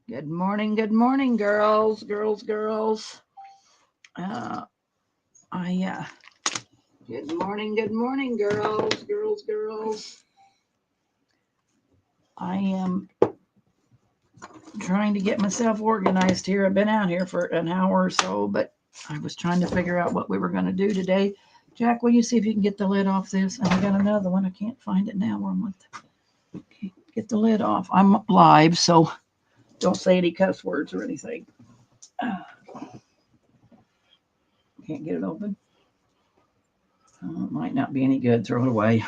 Good morning, girls. Uh, I Good morning, girls. I am trying to get myself organized here. I've been out here for an hour or so, but I was trying to figure out what we were going to do today. Jack, will you see if you can get the lid off this? And I got another one. I can't find it now. Where I'm with. Okay, get the lid off. I'm live, so don't say any cuss words or anything. Can't get it open. It might not be any good. Throw it away.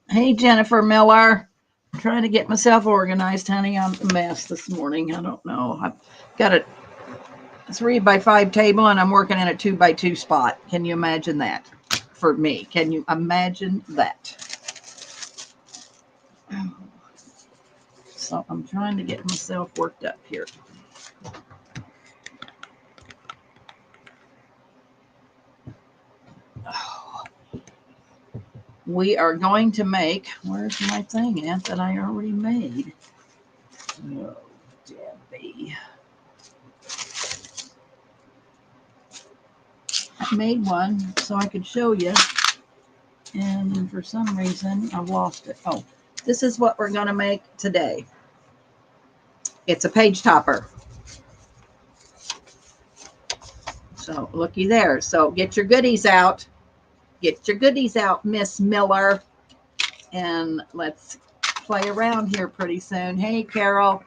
Hey, Jennifer Miller. I'm trying to get myself organized, honey. I'm a mess this morning. I don't know. I've got a 3x5 table and I'm working in a 2x2 spot. Can you imagine that for me? Can you imagine that? So I'm trying to get myself worked up here. We are going to make, where's my thing at that I already made? Oh, Debbie. I made one so I could show you, and for some reason I've lost it. Oh, this is what we're going to make today. It's a page topper. So looky there. So get your goodies out. Get your goodies out, Miss Miller. And let's play around here pretty soon. Hey, Carol.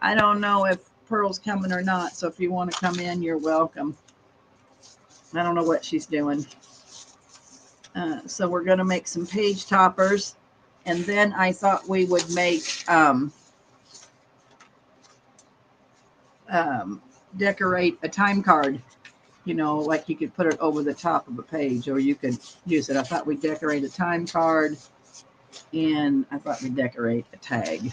I don't know if Pearl's coming or not. So if you want to come in, you're welcome. I don't know what she's doing. So we're going to make some page toppers. And then I thought we would make decorate a time card. You know, like you could put it over the top of a page, or you could use it. I thought we'd decorate a time card, and I thought we'd decorate a tag.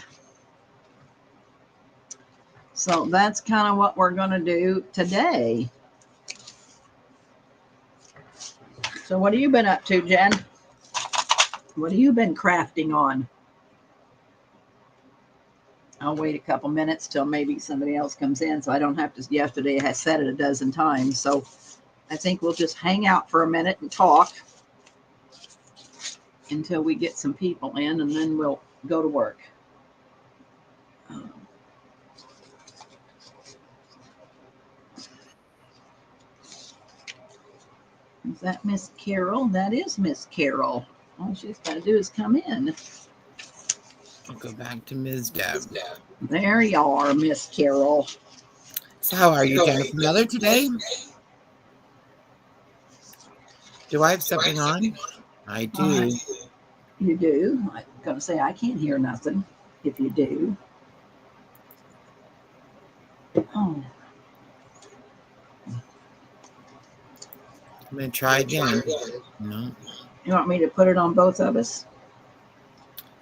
So that's kind of what we're going to do today. So what have you been up to, Jen? What have you been crafting on? I'll wait a couple minutes till maybe somebody else comes in so I don't have to. Yesterday I said it a dozen times. So I think we'll just hang out for a minute and talk until we get some people in, and then we'll go to work. Is that Miss Carol? That is Miss Carol. All she's got to do is come in. I'll go back to Ms. Deb. There you are, Miss Carol. So how are you, Jennifer Miller, today? Do I have something on? I do. You do? I'm going to say I can't hear nothing if you do. Oh. I'm going to try again. No. You want me to put it on both of us?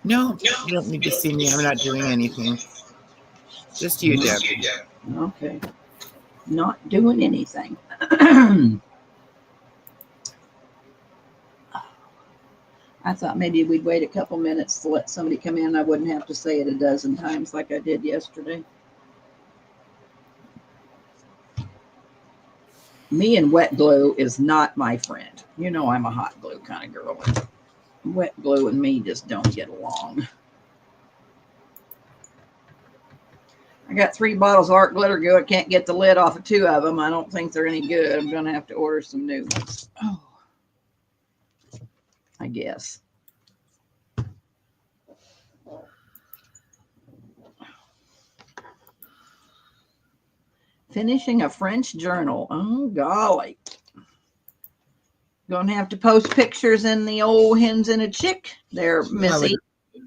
No, you don't need to see me. I'm not doing anything. Just you, Deb. Okay. Not doing anything. I thought maybe we'd wait a couple minutes to let somebody come in. I wouldn't have to say it a dozen times like I did yesterday. Me and wet glue is not my friend. You know I'm a hot glue kind of girl. Wet glue and me just don't get along. I got 3 bottles of art glitter glue. I can't get the lid off of 2 of them. I don't think they're any good. I'm going to have to order some new ones. Oh, I guess. Finishing a French journal. Oh, golly. Going to have to post pictures in the old hens and a chick there, Missy.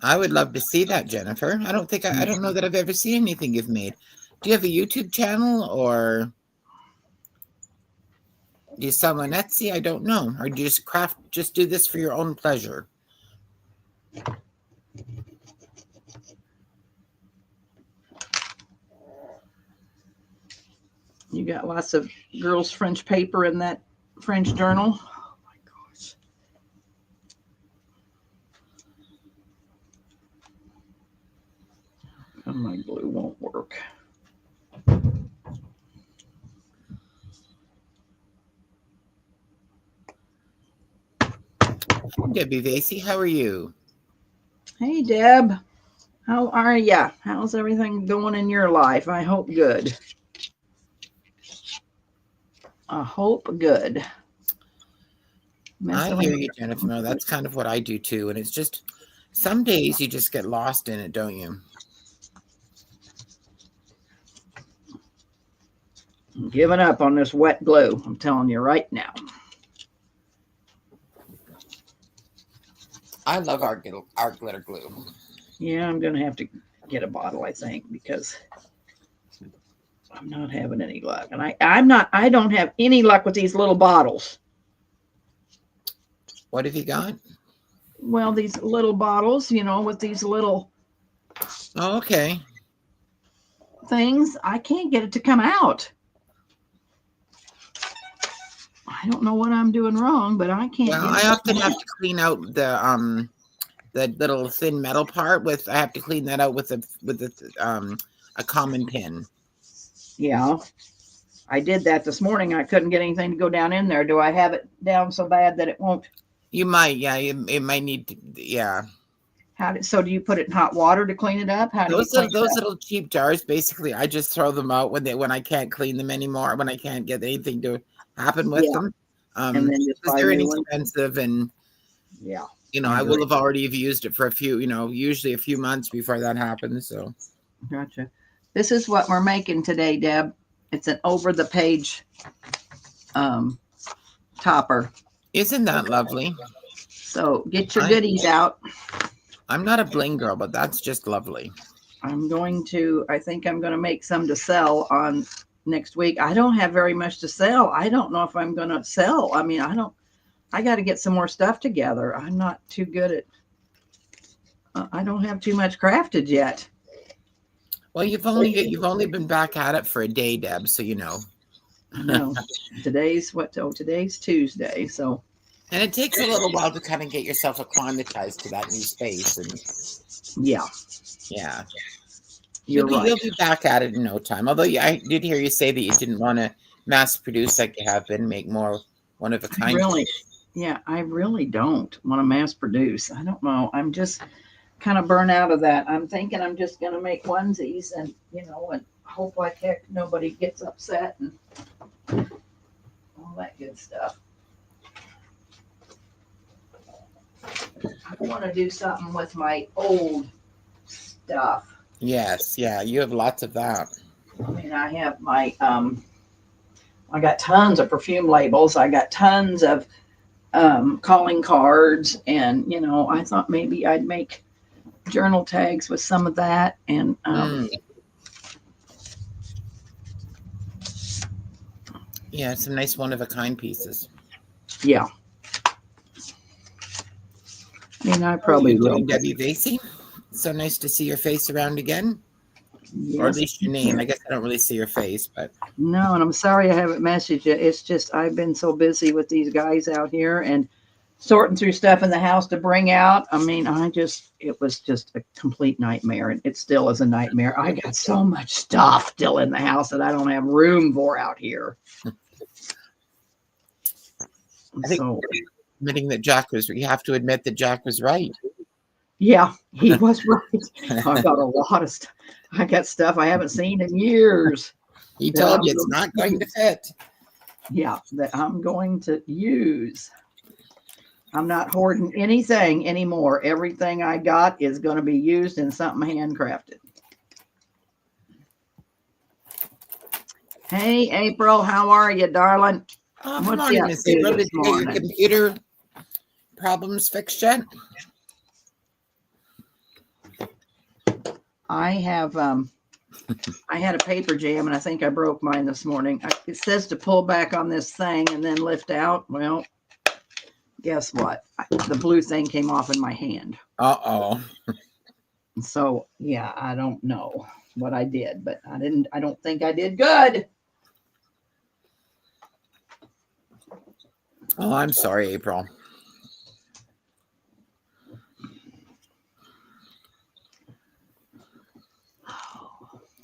I would love to see that, Jennifer. I don't know that I've ever seen anything you've made. Do you have a YouTube channel, or do you sell on Etsy? I don't know. Or do you just do this for your own pleasure? You got lots of girls' French paper in that French journal. Oh my gosh. my glue won't work. Debbie Vasey, how are you? Hey, Deb. How are ya? How's everything going in your life? I hope good. I hope good. I hear you, Jennifer. No, that's kind of what I do too. And it's just some days you just get lost in it, don't you? I'm giving up on this wet glue. I'm telling you right now. I love our glitter glue. Yeah, I'm going to have to get a bottle, I think, because I'm not having any luck. And I don't have any luck with these little bottles. What have you got? Well, these little bottles, with these little Oh, okay. things, I can't get it to come out. I don't know what I'm doing wrong, but I can't. Well, I often have to clean out the little thin metal part I have to clean that out with a common pin. Yeah. I did that this morning. I couldn't get anything to go down in there. Do I have it down so bad that it won't? You might, yeah. It might need to, yeah. So do you put it in hot water to clean it up? How do Those you clean those little cheap jars, basically, I just throw them out when I can't clean them anymore, when I can't get anything to happen with them. And then just because buy they're new ones? inexpensive, and Yeah. I will have already used it for a few, usually a few months before that happens. So Gotcha. This is what we're making today, Deb. It's an over the page topper. isn't that lovely? So get your goodies out. I'm not a bling girl, but that's just lovely. I think I'm going to make some to sell on next week. I don't have very much to sell. I don't know if I'm going to sell. I mean, I got to get some more stuff together. I'm not too good at, I don't have too much crafted yet. Well, you've only been back at it for a day, Deb, so you know. No, today's Tuesday. So. And it takes a little while to kind of get yourself acclimatized to that new space. And yeah. You'll be back at it in no time. Although I did hear you say that you didn't want to mass produce like you have been, make more one of a kind. I really don't want to mass produce. I don't know. I'm just kind of burnt out of that. I'm thinking I'm just going to make onesies and, and hope like heck nobody gets upset and all that good stuff. I want to do something with my old stuff. Yes, yeah, you have lots of that. I mean, I have my I got tons of perfume labels. I got tons of calling cards, and I thought maybe I'd make journal tags with some of that, and yeah, some nice one of a kind pieces. Yeah. I mean, I probably will. Debbie Vasey. So nice to see your face around again. Yes. Or at least your name. I guess I don't really see your face, but. No, and I'm sorry I haven't messaged you. It's just I've been so busy with these guys out here and sorting through stuff in the house to bring out. I mean, it was just a complete nightmare, and it still is a nightmare. I got so much stuff still in the house that I don't have room for out here. I think admitting that you have to admit that Jack was right. Yeah, he was right. I got a lot of stuff. I got stuff I haven't seen in years. He told you it's not going to fit. Yeah, that I'm going to use. I'm not hoarding anything anymore. Everything I got is going to be used in something handcrafted. Hey, April, how are you, darling? Oh, good morning, Miss April. Did you get your computer problems fixed yet? I have, I had a paper jam, and I think I broke mine this morning. It says to pull back on this thing and then lift out. Well, guess what? The blue thing came off in my hand. Uh-oh. So, yeah, I don't know what I did, but I don't think I did good. Oh, I'm sorry, April.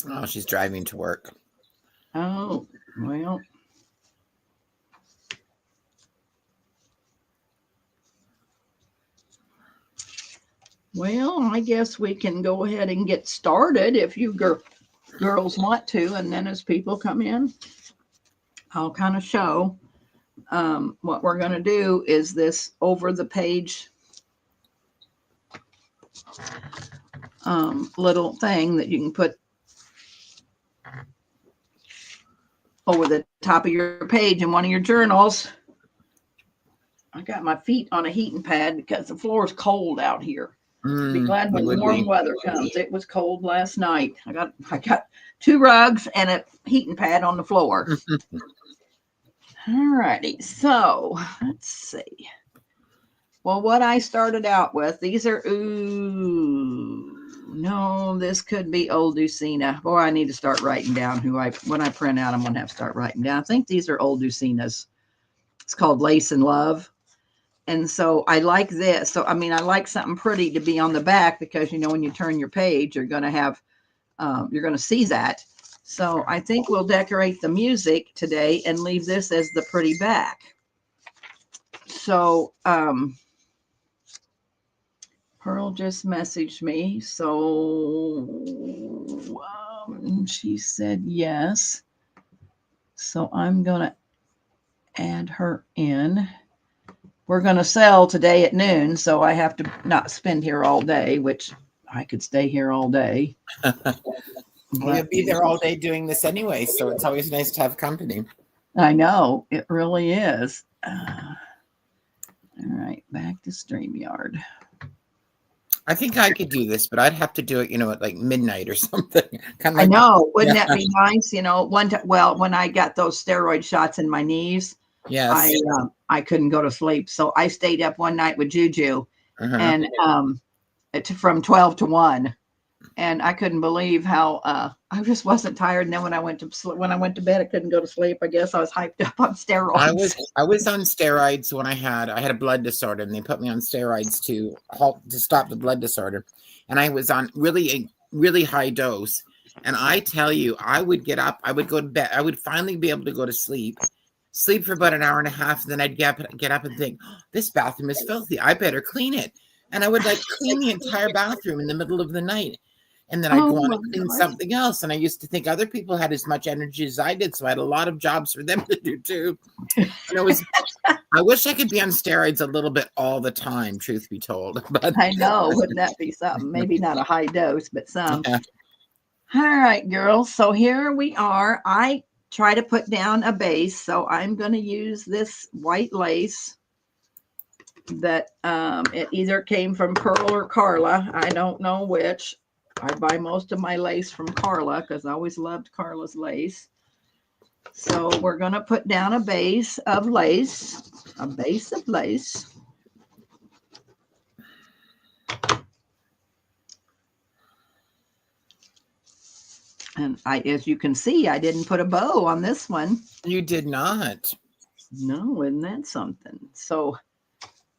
Oh, she's driving to work. Oh, well. Well, I guess we can go ahead and get started if you girls want to. And then as people come in, I'll kind of show what we're going to do is this over the page little thing that you can put over the top of your page in one of your journals. I got my feet on a heating pad because the floor is cold out here. Be glad when warm weather comes. It was cold last night. I got 2 rugs and a heating pad on the floor. All righty. So let's see. Well, what I started out with, these are, no, this could be Old Lucina. Boy, I need to start writing down when I print out, I'm going to have to start writing down. I think these are Old Lucinas. It's called Lace and Love. And so I like this. So, I mean, I like something pretty to be on the back because, you know, when you turn your page, you're going to have, you're going to see that. So I think we'll decorate the music today and leave this as the pretty back. So, Pearl just messaged me. So she said yes. So I'm going to add her in. We're going to sell today at noon, so I have to not spend here all day, which I could stay here all day. You'll be there all day doing this anyway, so it's always nice to have company. I know, it really is. All right, back to StreamYard. I think I could do this, but I'd have to do it, you know, at like midnight or something. Kind of like, I know, wouldn't that be nice? You know, when I got those steroid shots in my knees, yes, I couldn't go to sleep. So I stayed up one night with Juju and from 12 to 1. And I couldn't believe how I just wasn't tired. And then when I went to bed, I couldn't go to sleep. I guess I was hyped up on steroids. I was on steroids when I had a blood disorder, and they put me on steroids to stop the blood disorder. And I was on really high dose. And I tell you, I would get up, I would go to bed, I would finally be able to go to sleep for about an hour and a half, and then I'd get up and think, oh, this bathroom is filthy, I better clean it. And I would like clean the entire bathroom in the middle of the night. And then I'd go on and clean something else. And I used to think other people had as much energy as I did, so I had a lot of jobs for them to do too. And I wish I could be on steroids a little bit all the time, truth be told. But I know, wouldn't that be something? Maybe not a high dose, but some. Yeah. All right, girls. So here we are. I try to put down a base, so I'm going to use this white lace that it either came from Pearl or Carla. I don't know which. I buy most of my lace from Carla because I always loved Carla's lace. So we're going to put down a base of lace. And as you can see, I didn't put a bow on this one. You did not. No, isn't that something? So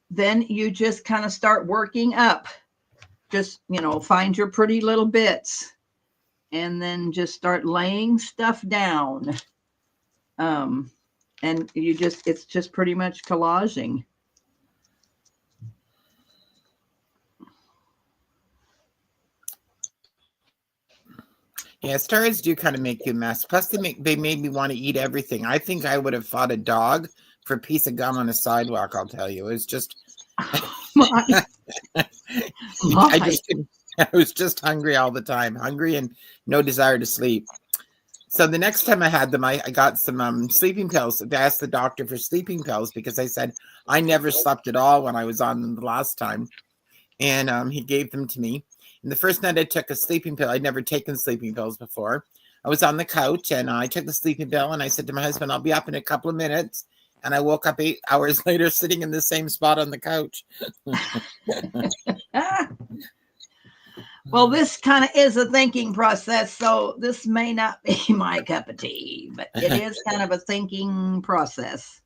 then you just kind of start working up. Just, you know, find your pretty little bits and then just start laying stuff down. And it's just pretty much collaging. Yeah, stars do kind of make you a mess. Plus, they made me want to eat everything. I think I would have fought a dog for a piece of gum on a sidewalk, I'll tell you. It was just... I was just hungry all the time, hungry and no desire to sleep. So the next time I had them, I got some sleeping pills. I asked the doctor for sleeping pills because I said I never slept at all when I was on them the last time. And he gave them to me. And the first night I took a sleeping pill, I'd never taken sleeping pills before. I was on the couch and I took the sleeping pill and I said to my husband, I'll be up in a couple of minutes. And I woke up 8 hours later sitting in the same spot on the couch. Well, this kind of is a thinking process, so this may not be my cup of tea, but it is kind of a thinking process.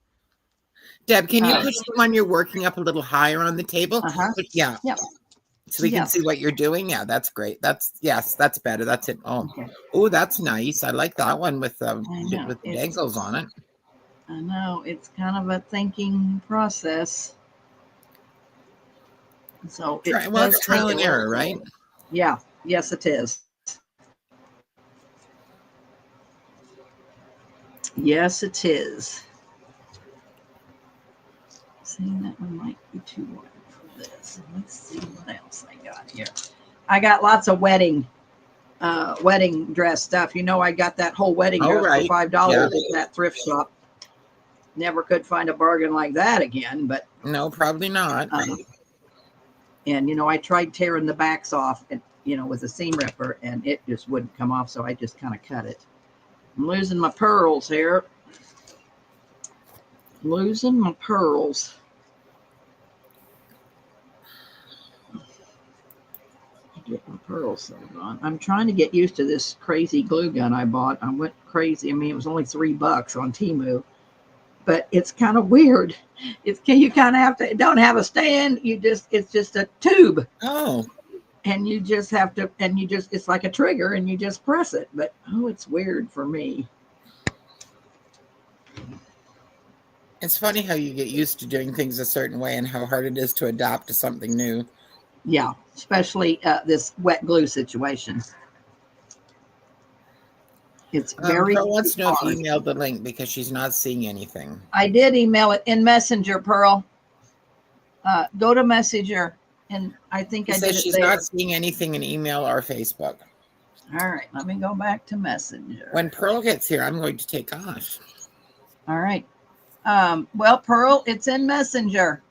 Deb, can you push the one you're working up a little higher on the table? Uh-huh. Yeah. Yep. So we can Yes. see what you're doing. Yeah, that's great. That's better. That's it. Okay. Oh, that's nice. I like that one with I know. with the dangles on it. I know it's kind of a thinking process. So Well, does it's take trial a and little- error, right? Yeah. Yes, it is. Yes, it is. See, that one might be too wide for this. Let's see what else I got here. I got lots of wedding dress stuff. You know, I got that whole wedding Oh, dress right. for $5 at that thrift shop. Never could find a bargain like that again, but No, probably not. and you know, I tried tearing the backs off and you know with a seam ripper and it just wouldn't come off, so I just kind of cut it. I'm losing my pearls here. Losing my pearls. Get my pearls sewed on. I'm trying to get used to this crazy glue gun I bought. I went crazy. I mean, it was only $3 on Temu, but it's kind of weird. You kind of have to don't have a stand. It's just a tube, Oh, and you just have to it's like a trigger, and you just press it. But oh, it's weird for me. it's funny how you get used to doing things a certain way and how hard it is to adapt to something new. Yeah, especially this wet glue situation. It's very Pearl wants to know if hard. you emailed the link because she's not seeing anything. I did email it in Messenger, Pearl. Go to Messenger, and I think She I did says it she's there. not seeing anything in email or Facebook. All right, let me go back to Messenger. When Pearl gets here, I'm going to take off. All right. Well, Pearl, it's in Messenger.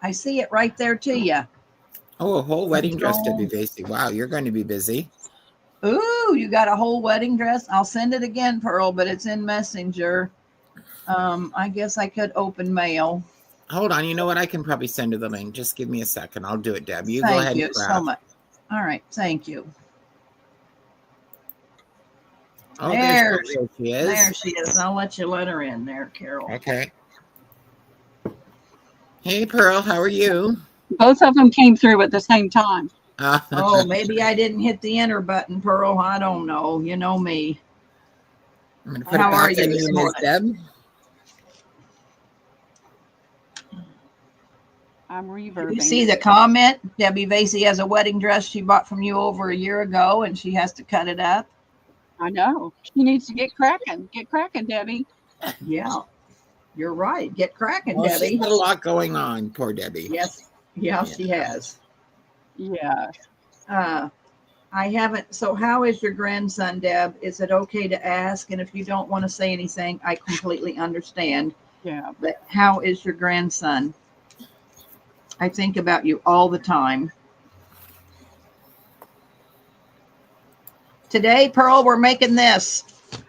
I see it right there to you. Oh, a whole wedding dress, Debbie Vasey. Wow, you're going to be busy. Ooh, you got a whole wedding dress? I'll send it again, Pearl, but it's in Messenger. I guess I could open mail. Hold on. You know what? I can probably send her the link. Just give me a second. I'll do it, Deb. You go Thank ahead you and so grab. much. All right, thank you. Oh, There she is. There she is. I'll let you let her in there, Carol. Okay. Hey, Pearl. How are you? Both of them came through at the same time. Oh, maybe I didn't hit the enter button, Pearl. I don't know. You know me. I'm going to put How it back are you on this you, Ms. morning? Deb. I'm reverbing. You see the comment? Debbie Vasey has a wedding dress she bought from you over a year ago, and she has to cut it up. I know. She needs to get cracking. Get cracking, Debbie. Yeah, you're right. Get cracking, Well, Debbie. she's got a lot going on. Poor Debbie. Yes. Yeah, she has. Yeah. I haven't. So, how is your grandson, Deb? Is it okay to ask? And if you don't want to say anything, I completely understand. Yeah. But how is your grandson? I think about you all the time. Today, Pearl, we're making this.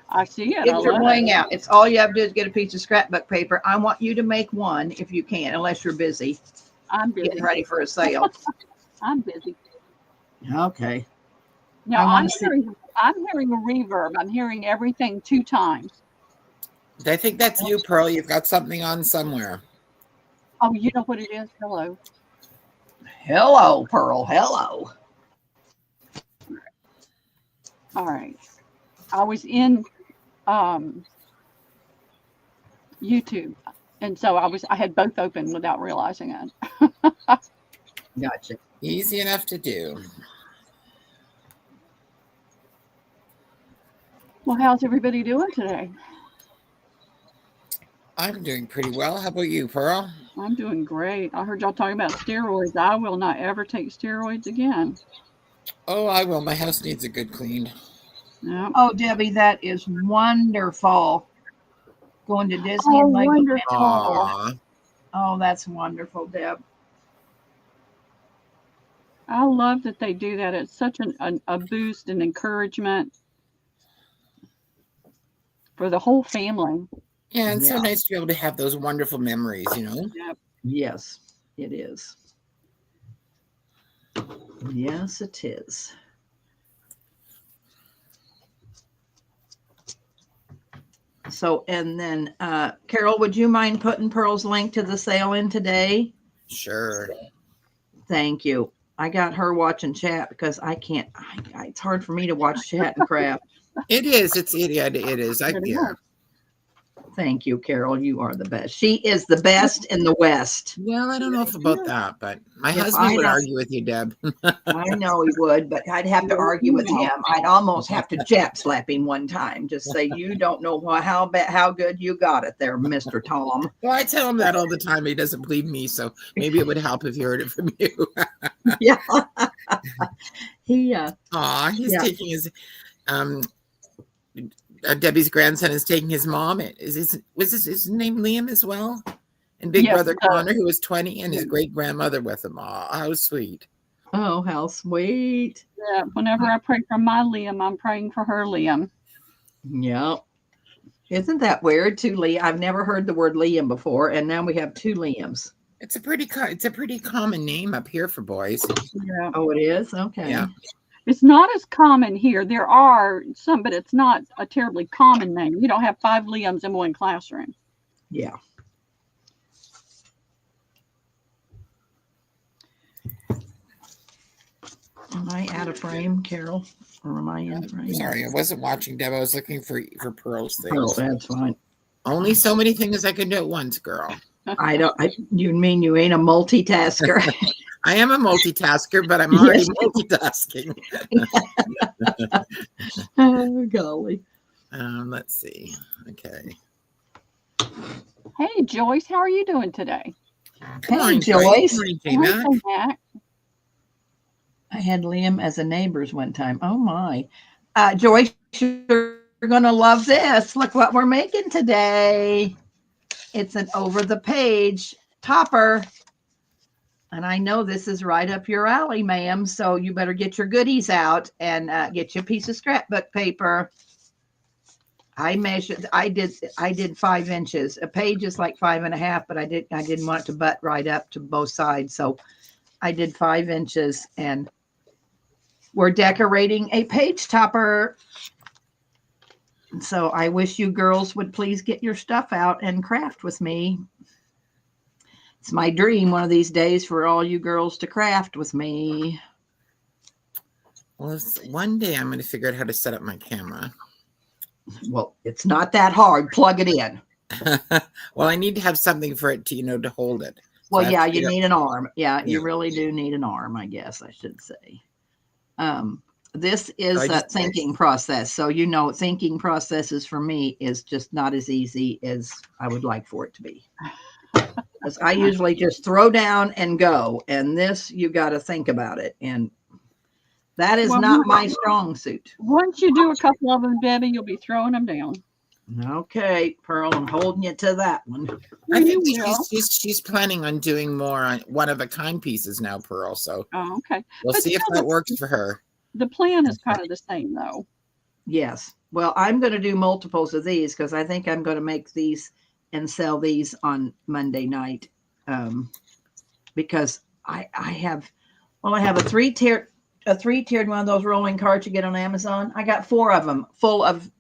I see it. I Get your love bling it. out. It's all you have to do is get a piece of scrapbook paper. I want you to make one if you can, unless you're busy I'm busy. getting ready for a sale. I'm busy. Okay. Now I wanna I'm see- hearing a reverb. I'm hearing everything 2 times. I think that's you, Pearl. You've got something on somewhere. Oh, you know what it is? Hello. Hello, Pearl. Hello. All right. I was in YouTube, and so I had both open without realizing it. Gotcha. Easy enough to do. Well, how's everybody doing today? I'm doing pretty well. How about you, Pearl? I'm doing great. I heard y'all talking about steroids. I will not ever take steroids again. Oh, I will. My house needs a good clean. Yeah. Oh, Debbie, that is wonderful. Going to Disney Oh, and Lego. wonderful. Aw. Oh, that's wonderful, Deb. I love that they do that. It's such a boost and encouragement for the whole family. Yeah, it's so Yeah. nice to be able to have those wonderful memories, you know? Yes, it is. Yes, it is. So, and then, Carol, would you mind putting Pearl's link to the sale in today? Sure. Thank you. I got her watching chat because I can't. It's hard for me to watch chat and craft. It is. It is. Yeah. Thank you, Carol. You are the best. She is the best in the West. Well, I don't know if about that, but my If husband I would don't- argue with you, Deb. I know he would, but I'd have to argue with him. I'd almost have to jab slap him one time. Just say, you don't know how good you got it there, Mr. Tom. Well, I tell him that all the time. He doesn't believe me, so maybe it would help if he heard it from you. Yeah. He He's Yeah. taking his Debbie's grandson is taking his mom. Was his name Liam as well? And big Yes, brother Connor, who was 20, and his great grandmother with him. Oh, how sweet. Oh, how sweet. Yeah, whenever I pray for my Liam, I'm praying for her Liam. Yep. Isn't that weird too, Lee? I've never heard the word Liam before, and now we have 2 Liams. It's a pretty common name up here for boys. Yeah. Oh, it is? Okay. Yeah. It's not as common here. There are some, but it's not a terribly common name. You don't have 5 Liams in one classroom. Yeah. Am I out of frame, Carol? Or am I in frame? Sorry, I wasn't watching Deb. I was looking for Pearl's things. Oh, that's fine. Only so many things I can do at once, girl. You mean you ain't a multitasker? I am a multitasker, but I'm already Yes. multitasking. Oh, golly. Let's see. Okay. Hey, Joyce, how are you doing today? Come Hey, on, Joyce. Good morning, Hey, J-Mac. Mac. I had Liam as a neighbor's one time. Oh, my. Joyce, you're going to love this. Look what we're making today. It's an over-the-page topper. And I know this is right up your alley, ma'am. So you better get your goodies out and get you a piece of scrapbook paper. I measured. I did 5 inches. A page is like 5.5, but I didn't want it to butt right up to both sides, so I did 5 inches. And we're decorating a page topper. So I wish you girls would please get your stuff out and craft with me. It's my dream one of these days for all you girls to craft with me. Well, one day I'm going to figure out how to set up my camera. Well, it's not that hard. Plug it in. Well, I need to have something for it to, to hold it. Well, So I yeah, have to you get need an arm. Yeah, you Yeah. really do need an arm, I guess I should say. This is I a just- thinking process. So, thinking processes for me is just not as easy as I would like for it to be. Because I usually just throw down and go. And this, you got to think about it. And that is Well, not my strong suit. Once you do a couple of them, Debbie, you'll be throwing them down. Okay, Pearl, I'm holding you to that one. I think You will. she's planning on doing more on one-of-a-kind pieces now, Pearl. So Oh, okay. we'll But see if still, that works for her. The plan is kind of the same, though. Yes. Well, I'm going to do multiples of these because I think I'm going to make these and sell these on Monday night. Because I have a three-tiered one of those rolling carts you get on Amazon. I got 4 of them full of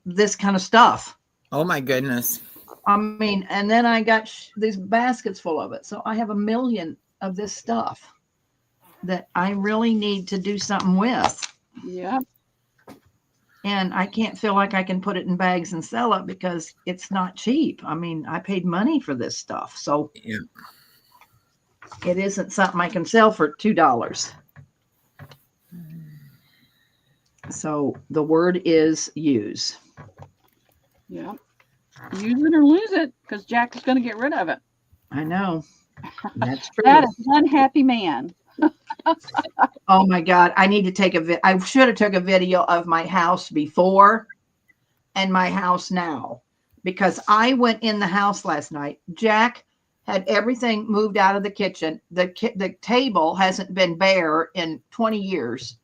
this kind of stuff. Oh my goodness. I mean, and then I got these baskets full of it. So I have 1 million of this stuff that I really need to do something with. Yep. And I can't feel like I can put it in bags and sell it because it's not cheap. I mean, I paid money for this stuff. So Yeah. it isn't something I can sell for $2. So the word is use. Yep. Use it or lose it, because Jack is going to get rid of it. I know. That's true. That is one happy man. Oh my God. I need to take I should have took a video of my house before and my house now, because I went in the house last night. Jack had everything moved out of the kitchen. The table hasn't been bare in 20 years.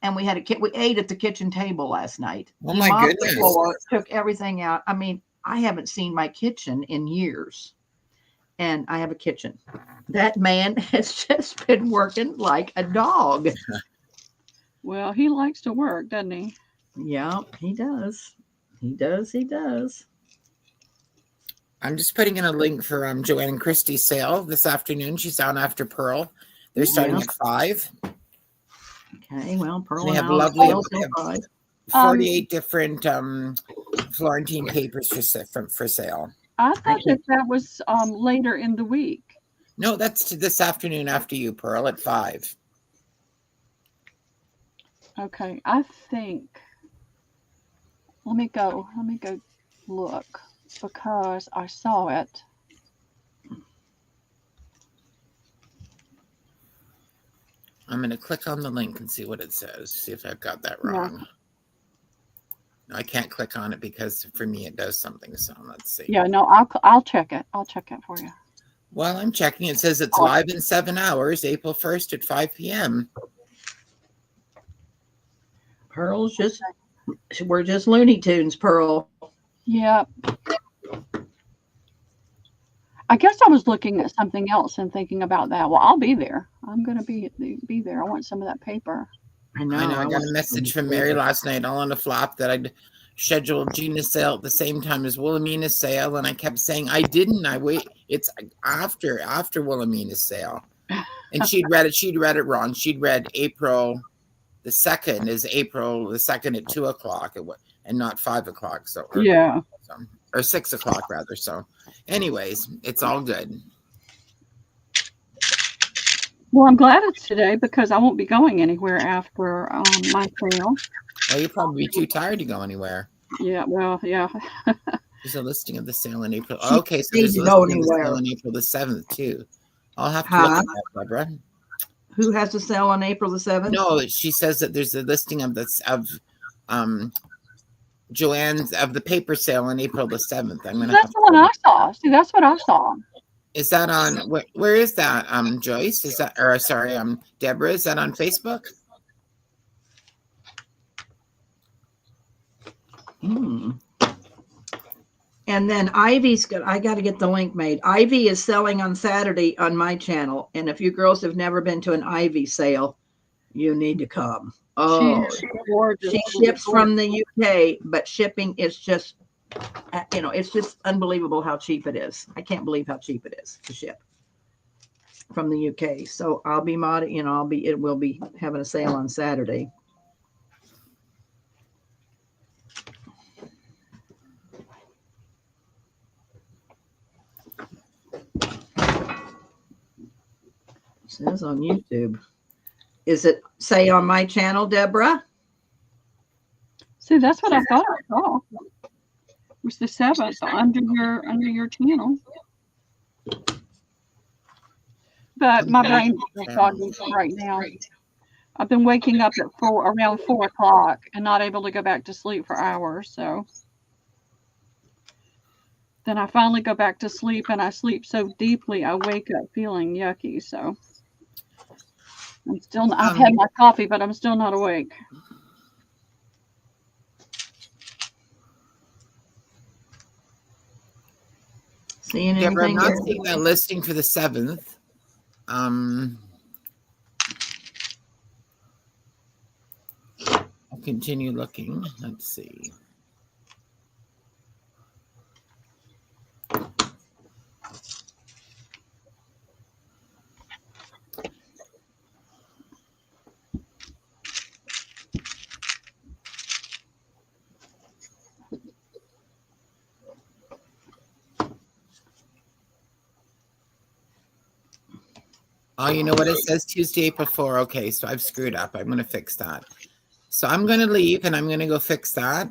And we ate at the kitchen table last night. Oh He my mopped the goodness. floor, took everything out. I mean, I haven't seen my kitchen in years. And I have a kitchen. That man has just been working like a dog. Well, he likes to work, doesn't he? Yeah, he does. He does. I'm just putting in a link for Joanne and Christie's sale this afternoon. She's down after Pearl. They're starting Yeah. at 5. Okay, well, Pearl They and have I'll lovely- sell they till have- 5. 48 different Florentine papers for sale. I thought that was later in the week. No, that's this afternoon after you, Pearl, at 5. Okay, I think. Let me go look because I saw it. I'm going to click on the link and see what it says. See if I've got that Yeah. wrong. No, I can't click on it because for me it does something. So let's see. Yeah, no, I'll check it. I'll check it for you. While I'm checking, it says it's live in 7 hours, April 1st at 5 p.m. Pearl's we're just Looney Tunes, Pearl. Yeah. I guess I was looking at something else and thinking about that. Well, I'll be there. I'm going to be there. I want some of that paper. I know. I got a message from Mary last night all on a flop that I'd scheduled Gina's sale at the same time as Wilhelmina's sale, and I kept saying I didn't. I wait. It's after Wilhelmina's sale, and she'd read it wrong. She'd read April the 2nd is April the 2nd at 2 o'clock, and not 5 o'clock. So Yeah. or 6 o'clock rather. So, anyways, it's all good. Well, I'm glad it's today because I won't be going anywhere after my sale. Well, you'll probably be too tired to go anywhere. Yeah, well, yeah. There's a listing of the sale in April. She Okay, so needs there's a to go listing of the sale anywhere. on April the 7th too. I'll have to look at that, Barbara. Who has to sell on April the 7th? No, she says that there's a listing of Joanne's of the paper sale on April the 7th. That's the one I saw. See, that's what I saw. Is that on where is that? Joyce? Is that Deborah? Is that on Facebook? And then Ivy's good. I got to get the link made. Ivy is selling on Saturday on my channel. And if you girls have never been to an Ivy sale, you need to come. Oh, She's gorgeous. she ships from the UK, but shipping is just, it's just unbelievable how cheap it is. I can't believe how cheap it is to ship from the UK. So it will be having a sale on Saturday. It says on YouTube. Is it say on my channel, Deborah? See, that's what I thought I saw. It was the 7th under your channel. But my brain is foggy right now. I've been waking up at around 4 o'clock and not able to go back to sleep for hours. So then I finally go back to sleep, and I sleep so deeply I wake up feeling yucky. So I've had my coffee, but I'm still not awake. Seeing Deborah, I'm anything? not seeing that listing for the 7th. I'll continue looking. Let's see. Oh, you know what it says? Tuesday, April 4. Okay, so I've screwed up. I'm going to fix that. So I'm going to leave and I'm going to go fix that.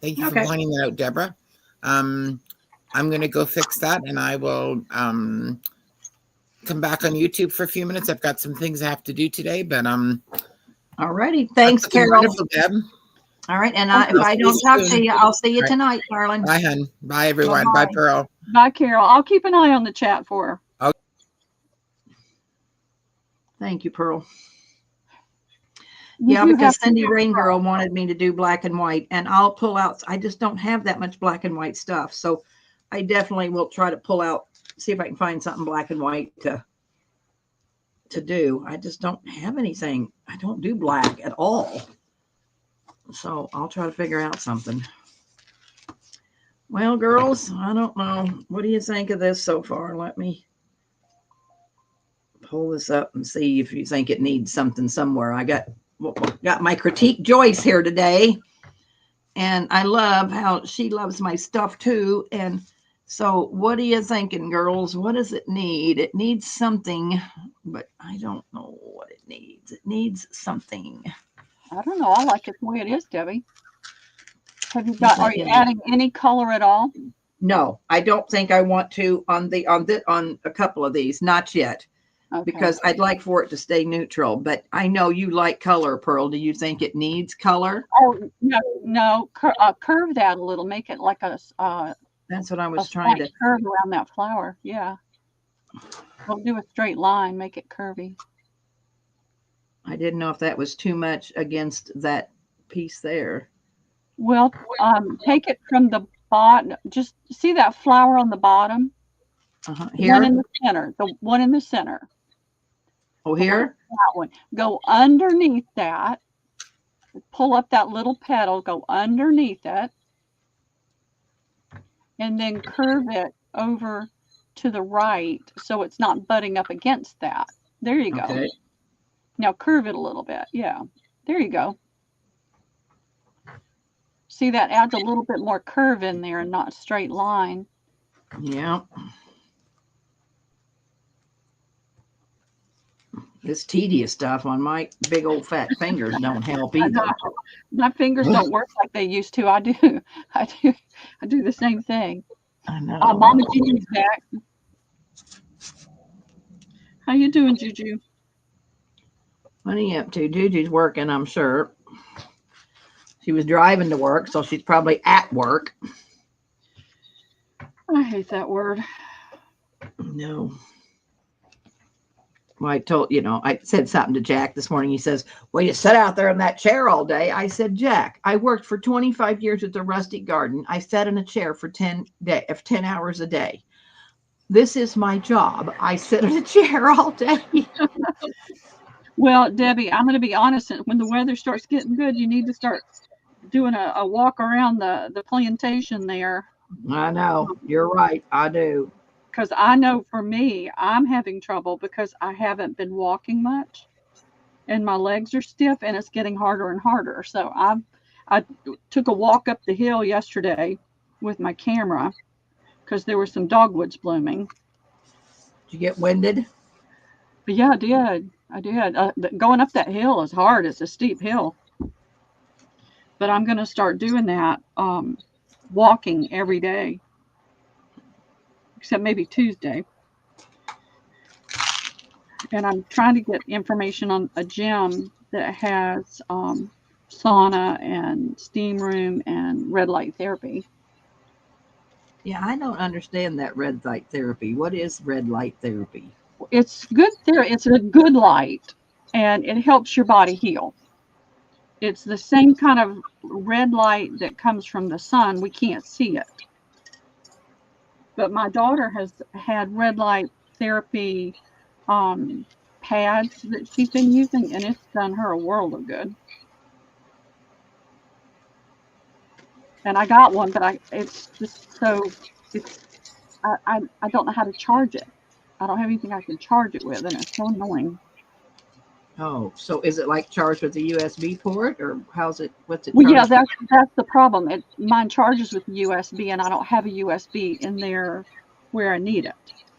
Thank you for pointing that out, Deborah. I'm going to go fix that and I will come back on YouTube for a few minutes. I've got some things I have to do today, but all righty. Thanks, Carol. Deb. All right. And if I don't talk to you, I'll see you tonight, darling. Bye, hun. Bye, everyone. Bye-bye. Bye, Pearl. Bye, Carol. I'll keep an eye on the chat for her. Thank you, Pearl. Yeah, because Cindy Rain Girl wanted me to do black and white, and I'll pull out. I just don't have that much black and white stuff. So I definitely will try to pull out, see if I can find something black and white to do. I just don't have anything. I don't do black at all. So I'll try to figure out something. Well, girls, I don't know. What do you think of this so far? Let me pull this up and see if you think it needs something somewhere. I got my critique Joyce here today, and I love how she loves my stuff too. And so what are you thinking, girls? What does it need? It needs something, but I don't know what it needs. It needs something. I don't know. I like it the way it is, Debbie. Are you adding any color at all? No, I don't think I want to on a couple of these, not yet. Okay. Because I'd like for it to stay neutral, but I know you like color, Pearl. Do you think it needs color? Oh, no. Curve that a little. Make it like that's what I was trying to curve around that flower. Yeah. Don't do a straight line. Make it curvy. I didn't know if that was too much against that piece there. Well, take it from the bottom. Just see that flower on the bottom. Here? One in the center. The one in the center. Oh, here? That one. Go underneath that. Pull up that little petal. Go underneath it. And then curve it over to the right so it's not butting up against that. There you go. Okay. Now curve it a little bit. Yeah. There you go. See, that adds a little bit more curve in there and not a straight line. Yeah. This tedious stuff on my big old fat fingers don't help either. My fingers don't work like they used to. I do the same thing. I know. Mama Juju's back. How you doing, Juju? What are you up to? Juju's working, I'm sure. She was driving to work, so she's probably at work. I hate that word. No. Well, I said something to Jack this morning. He says, well, you sat out there in that chair all day. I said, Jack, I worked for 25 years at the Rusty Garden. I sat in a chair for 10 hours a day. This is my job. I sit in a chair all day. Well, Debbie, I'm going to be honest. When the weather starts getting good, you need to start doing a walk around the plantation there. I know. You're right. I do. Because I know for me, I'm having trouble because I haven't been walking much and my legs are stiff and it's getting harder and harder. So I took a walk up the hill yesterday with my camera because there were some dogwoods blooming. Did you get winded? But yeah, I did. Going up that hill is hard. It's a steep hill. But I'm going to start doing that, walking every day. Except maybe Tuesday. And I'm trying to get information on a gym that has sauna and steam room and red light therapy. Yeah, I don't understand that red light therapy. What is red light therapy? It's good there. It's a good light and it helps your body heal. It's the same kind of red light that comes from the sun. We can't see it. But my daughter has had red light therapy pads that she's been using, and it's done her a world of good. And I got one, but I don't know how to charge it. I don't have anything I can charge it with, and it's so annoying. Oh, so is it like charged with a USB port, or what's it? Well, yeah, that's the problem. Mine charges with USB, and I don't have a USB in there where I need it.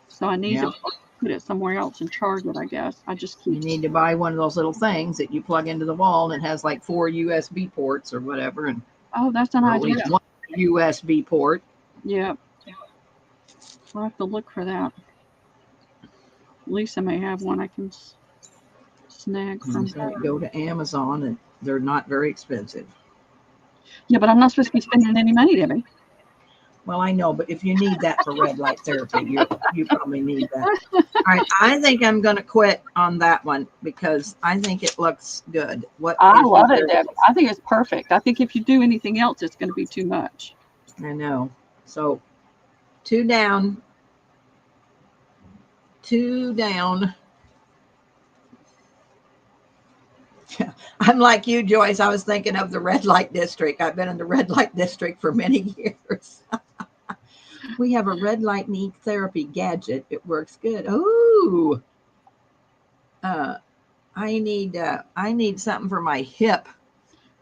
So I need to put it somewhere else and charge it, I guess. You need to buy one of those little things that you plug into the wall, and it has like 4 USB ports or whatever. And that's an idea. One USB port. Yeah. I'll have to look for that. Lisa may have one I can snag from her. Go to Amazon, and they're not very expensive. Yeah, but I'm not supposed to be spending any money, Debbie. Well, I know, but if you need that for red light therapy, you probably need that. All right, I think I'm going to quit on that one because I think it looks good. I love it, Debbie. I think it's perfect. I think if you do anything else, it's going to be too much. I know. So 2 down. 2 down. I'm like you, Joyce. I was thinking of the red light district. I've been in the red light district for many years. We have a red light therapy gadget. It works good. Oh, I need something for my hip.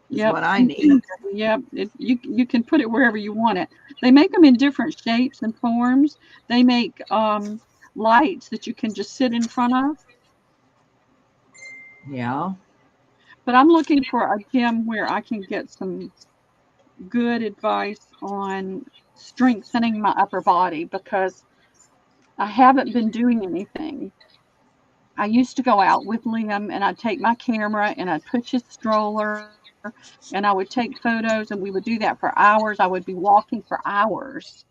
Is Yep. what I need. Yep. You can put it wherever you want it. They make them in different shapes and forms. They make lights that you can just sit in front of. Yeah. But I'm looking for a gym where I can get some good advice on strengthening my upper body because I haven't been doing anything. I used to go out with Liam and I'd take my camera and I'd push his stroller and I would take photos and we would do that for hours. I would be walking for hours.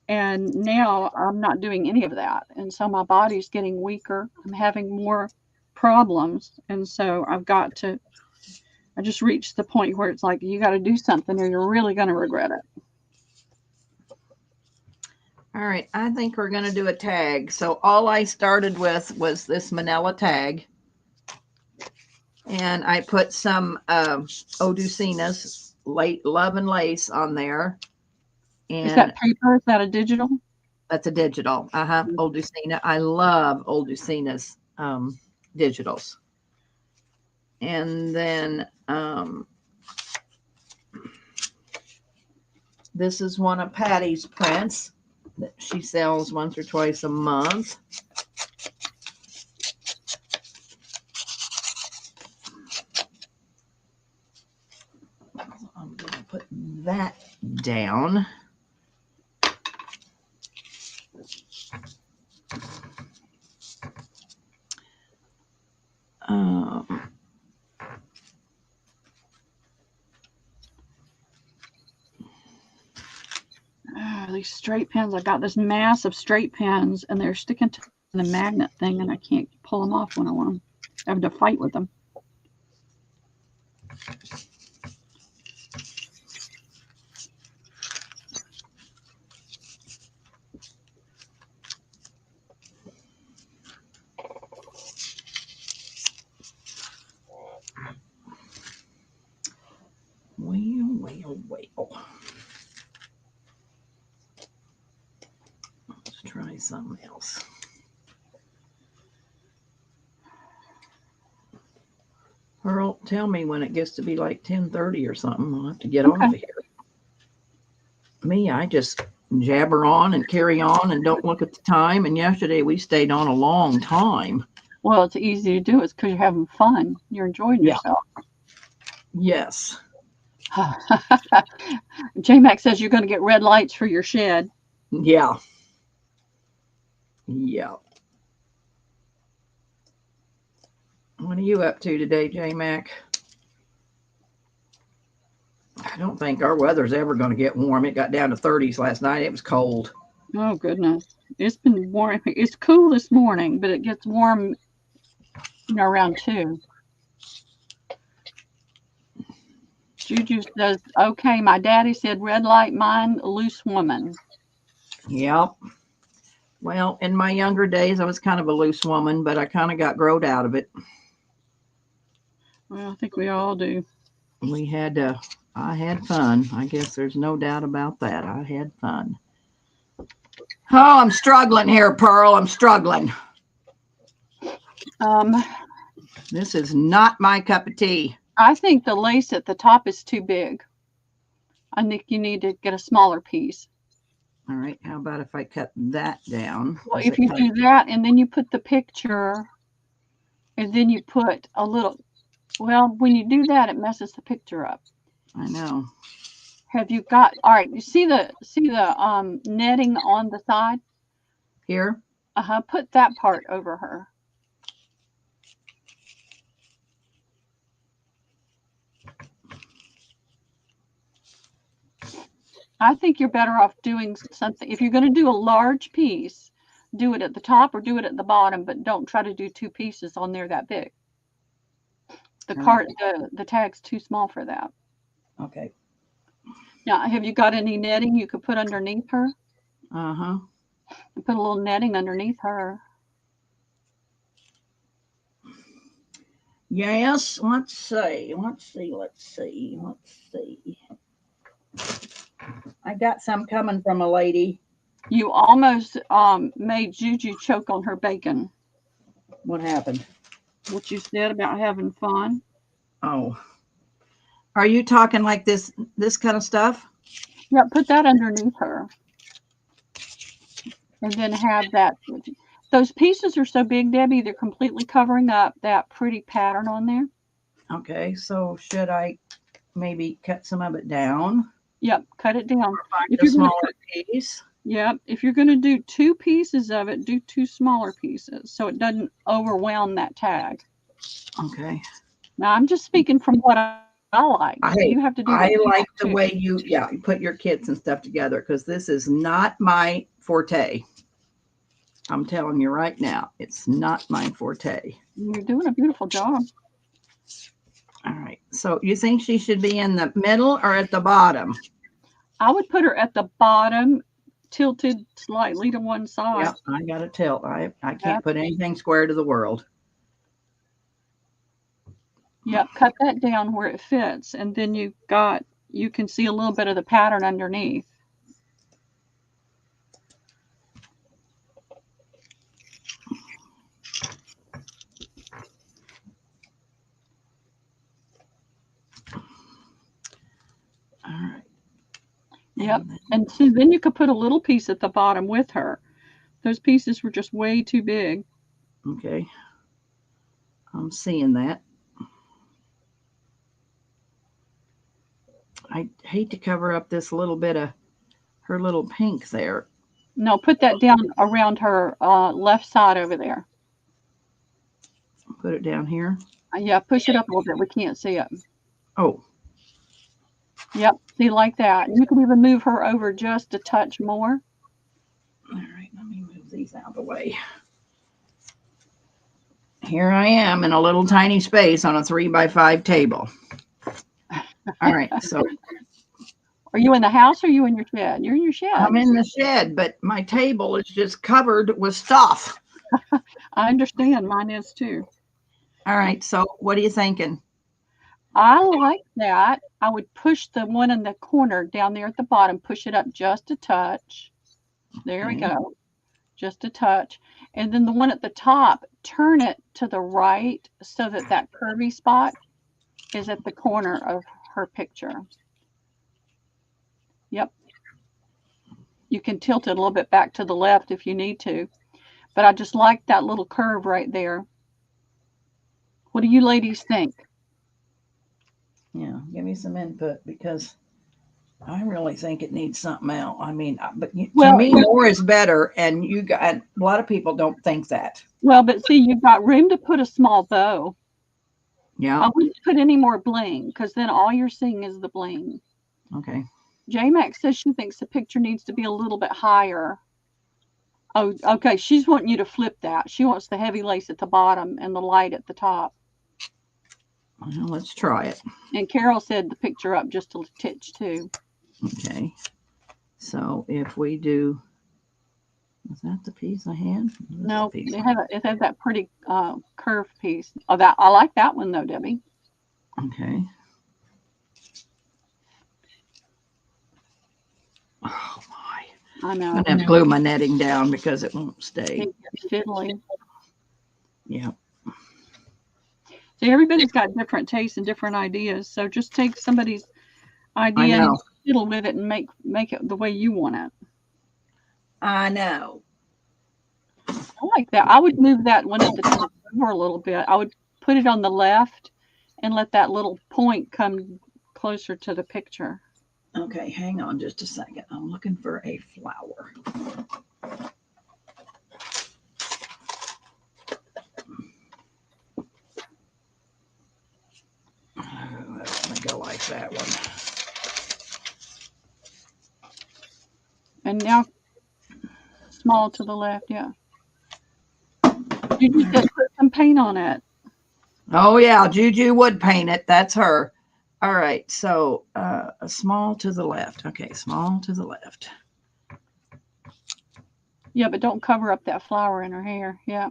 And now I'm not doing any of that. And so my body's getting weaker. I'm having more problems. And so I just reached the point where it's like, you got to do something or you're really going to regret it. All right. I think we're going to do a tag. So all I started with was this manila tag. And I put some Oducina's Love and Lace on there. And Is that paper? Is that a digital? that's a digital. Old Ducina. I love Old Ducina's digitals. And then this is one of Patty's prints that she sells once or twice a month. I'm going to put that down. These straight pins. I got this mass of straight pins and they're sticking to the magnet thing and I can't pull them off when I want them. I have to fight with them. Well. Let's try something else. Pearl, tell me when it gets to be like 10:30 or something. I'll have to get off of here. Me, I just jabber on and carry on and don't look at the time. And yesterday we stayed on a long time. Well, it's easy to do. It's because you're having fun. You're enjoying yourself. Yes. J-Mac says you're going to get red lights for your shed. Yeah. Yeah. What are you up to today, J-Mac? I don't think our weather's ever going to get warm. It got down to 30s last night. It was cold. Oh, goodness. It's been warm. It's cool this morning, but it gets warm around 2. Juju says, okay, my daddy said red light, mine loose woman. Yep. Well, in my younger days, I was kind of a loose woman, but I kind of got growed out of it. Well, I think we all do. I had fun. I guess there's no doubt about that. I had fun. Oh, I'm struggling here, Pearl. I'm struggling. This is not my cup of tea. I think the lace at the top is too big. I think you need to get a smaller piece. All right. How about if I cut that down? Well, if you do that and then you put the picture and then you put a little, well, when you do that, it messes the picture up. I know. Have you got, all right, you see the netting on the side? Here? Put that part over her. I think you're better off doing something. If you're going to do a large piece, do it at the top or do it at the bottom, but don't try to do 2 pieces on there that big. The tag's too small for that. Okay. Now, have you got any netting you could put underneath her? Uh-huh. Put a little netting underneath her. Yes. Let's see. I got some coming from a lady. You almost made Juju choke on her bacon. What happened? What you said about having fun. Oh. Are you talking like this kind of stuff? Yeah, put that underneath her. And then have that. Those pieces are so big, Debbie, they're completely covering up that pretty pattern on there. Okay, so should I maybe cut some of it down? Yep, cut it down. Find If a you're gonna smaller piece. Yep, if you're going to do 2 pieces of it, do 2 smaller pieces so it doesn't overwhelm that tag. Okay. Now, I'm just speaking from what I like. You have to do I what you like like the too. way you put your kits and stuff together, because this is not my forte. I'm telling you right now, it's not my forte. You're doing a beautiful job. All right. So you think she should be in the middle or at the bottom? I would put her at the bottom, tilted slightly to one side. Yep, I got to tilt. I can't Yep. put anything square to the world. Yep, cut that down where it fits, and then you can see a little bit of the pattern underneath. All right. Yep, and so then you could put a little piece at the bottom with her. Those pieces were just way too big. Okay. I'm seeing that. I hate to cover up this little bit of her little pink there. No, put that down around her left side over there. Put it down here. Yeah, push it up a little bit. We can't see it. Oh, Yep, see, like that. And you can even move her over just a touch more. all right. Let me move these out of the way. Here I am in a little tiny space on a 3x5 table. All right. So Are you in the house or are you in your shed? You're in your shed. I'm in the shed, but my table is just covered with stuff. I understand. Mine is too. All right. So what are you thinking? I like that. I would push the one in the corner down there at the bottom, push it up just a touch. There we Okay. go. Just a touch. And then the one at the top, turn it to the right so that that curvy spot is at the corner of her picture. Yep. You can tilt it a little bit back to the left if you need to. But I just like that little curve right there. What do you ladies think? Yeah, give me some input, because I really think it needs something else. I mean, but to Well, me, more is better, and a lot of people don't think that. Well, but see, you've got room to put a small bow. Yeah. I wouldn't put any more bling, because then all you're seeing is the bling. Okay. J-Max says she thinks the picture needs to be a little bit higher. Oh, okay. She's wanting you to flip that. She wants the heavy lace at the bottom and the light at the top. Well, let's try it. And Carol said the picture up just a titch too. Okay. So if we do, is that the piece I had? No, it has that pretty curved piece. Oh, that I like that one though, Debbie. Okay. Oh my. I know. I'm going to glue my netting down because it won't stay. It's fiddly. Yeah. So everybody's got different tastes and different ideas. So just take somebody's idea and fiddle with it and make it the way you want it. I know. I like that. I would move that one at the top over a little bit. I would put it on the left and let that little point come closer to the picture. Okay, hang on just a second. I'm looking for a flower. Let me go like that one. And now small to the left, yeah. You just put some paint on it. Oh yeah, Juju would paint it. That's her. All right, so a small to the left. Okay, small to the left. Yeah, but don't cover up that flower in her hair. Yeah.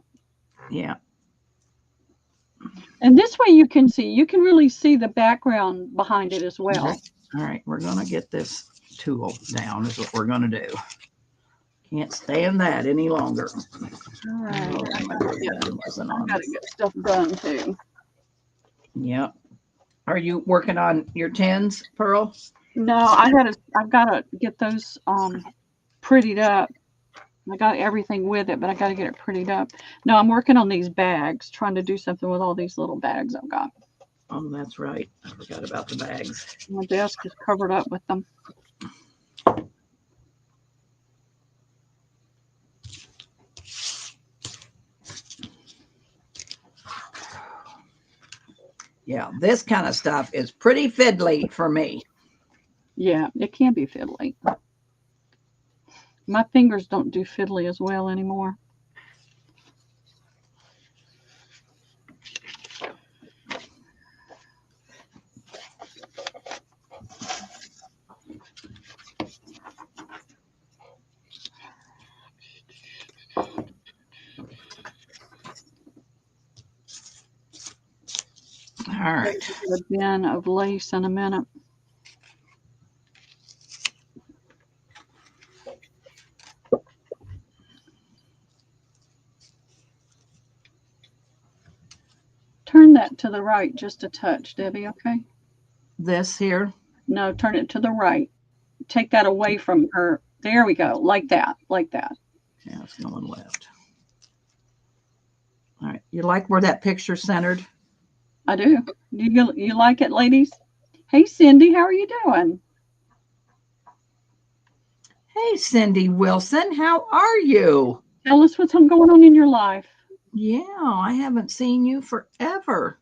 Yeah. And this way you can really see the background behind it as well. All right, we're going to get this tool down is what we're going to do. Can't stand that any longer. All right. Oh, my God, wasn't I on gotta this. get stuff done too. Yep. Are you working on your tins, Pearl? No, I've gotta get those prettied up. I got everything with it, but I gotta get it prettied up. No, I'm working on these bags, trying to do something with all these little bags I've got. Oh, that's right. I forgot about the bags. My desk is covered up with them. Yeah, this kind of stuff is pretty fiddly for me. Yeah, it can be fiddly. My fingers don't do fiddly as well anymore. All right. A bin of lace in a minute. Turn that to the right just a touch, Debbie, okay? This here. No, turn it to the right. Take that away from her. There we go. Like that. Like that. Yeah, there's no one left. All right. You like where that picture's centered? I do. You like it, ladies? Hey, Cindy, how are you doing? Hey, Cindy Wilson, how are you? Tell us what's going on in your life. Yeah, I haven't seen you forever.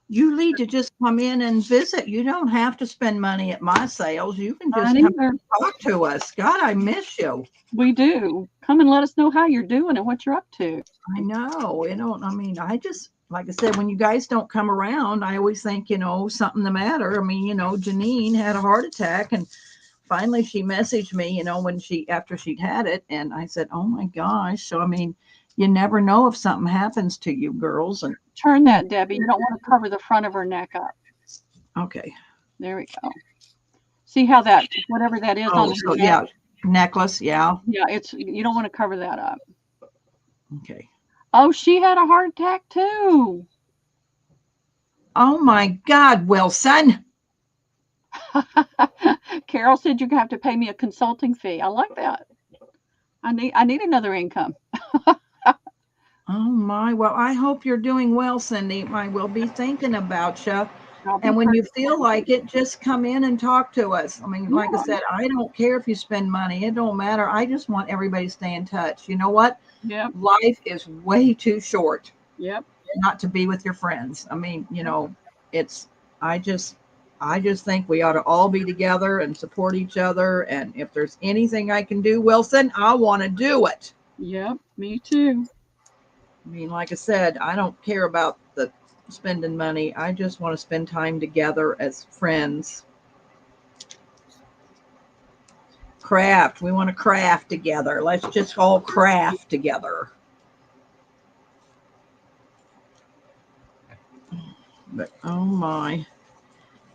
You need to just come in and visit. You don't have to spend money at my sales. You can just come and talk to us. God, I miss you. We do. Come and let us know how you're doing and what you're up to. I know. I just, like I said, when you guys don't come around, I always think, something the matter. Janine had a heart attack, and finally she messaged me, after she'd had it, and I said, oh my gosh. So, you never know if something happens to you girls. And turn that, Debbie. You don't want to cover the front of her neck up. Okay. There we go. See how that, whatever that is on her neck? Yeah, necklace. Yeah. Yeah, you don't want to cover that up. Okay. Oh, she had a heart attack too. Oh my God, Wilson. Carol said you're gonna have to pay me a consulting fee. I like that. I need another income. Oh my, well, I hope you're doing well, Cindy. I will be thinking about you. And when you feel like it, just come in and talk to us. Like I said, I don't care if you spend money. It don't matter. I just want everybody to stay in touch. You know what? Yep. Life is way too short. Yep. Not to be with your friends. I just think we ought to all be together and support each other. And if there's anything I can do, Wilson, I want to do it. Yep, me too. Like I said, I don't care about the spending money. I just want to spend time together as friends. Craft. We want to craft together. Let's just all craft together. But oh my.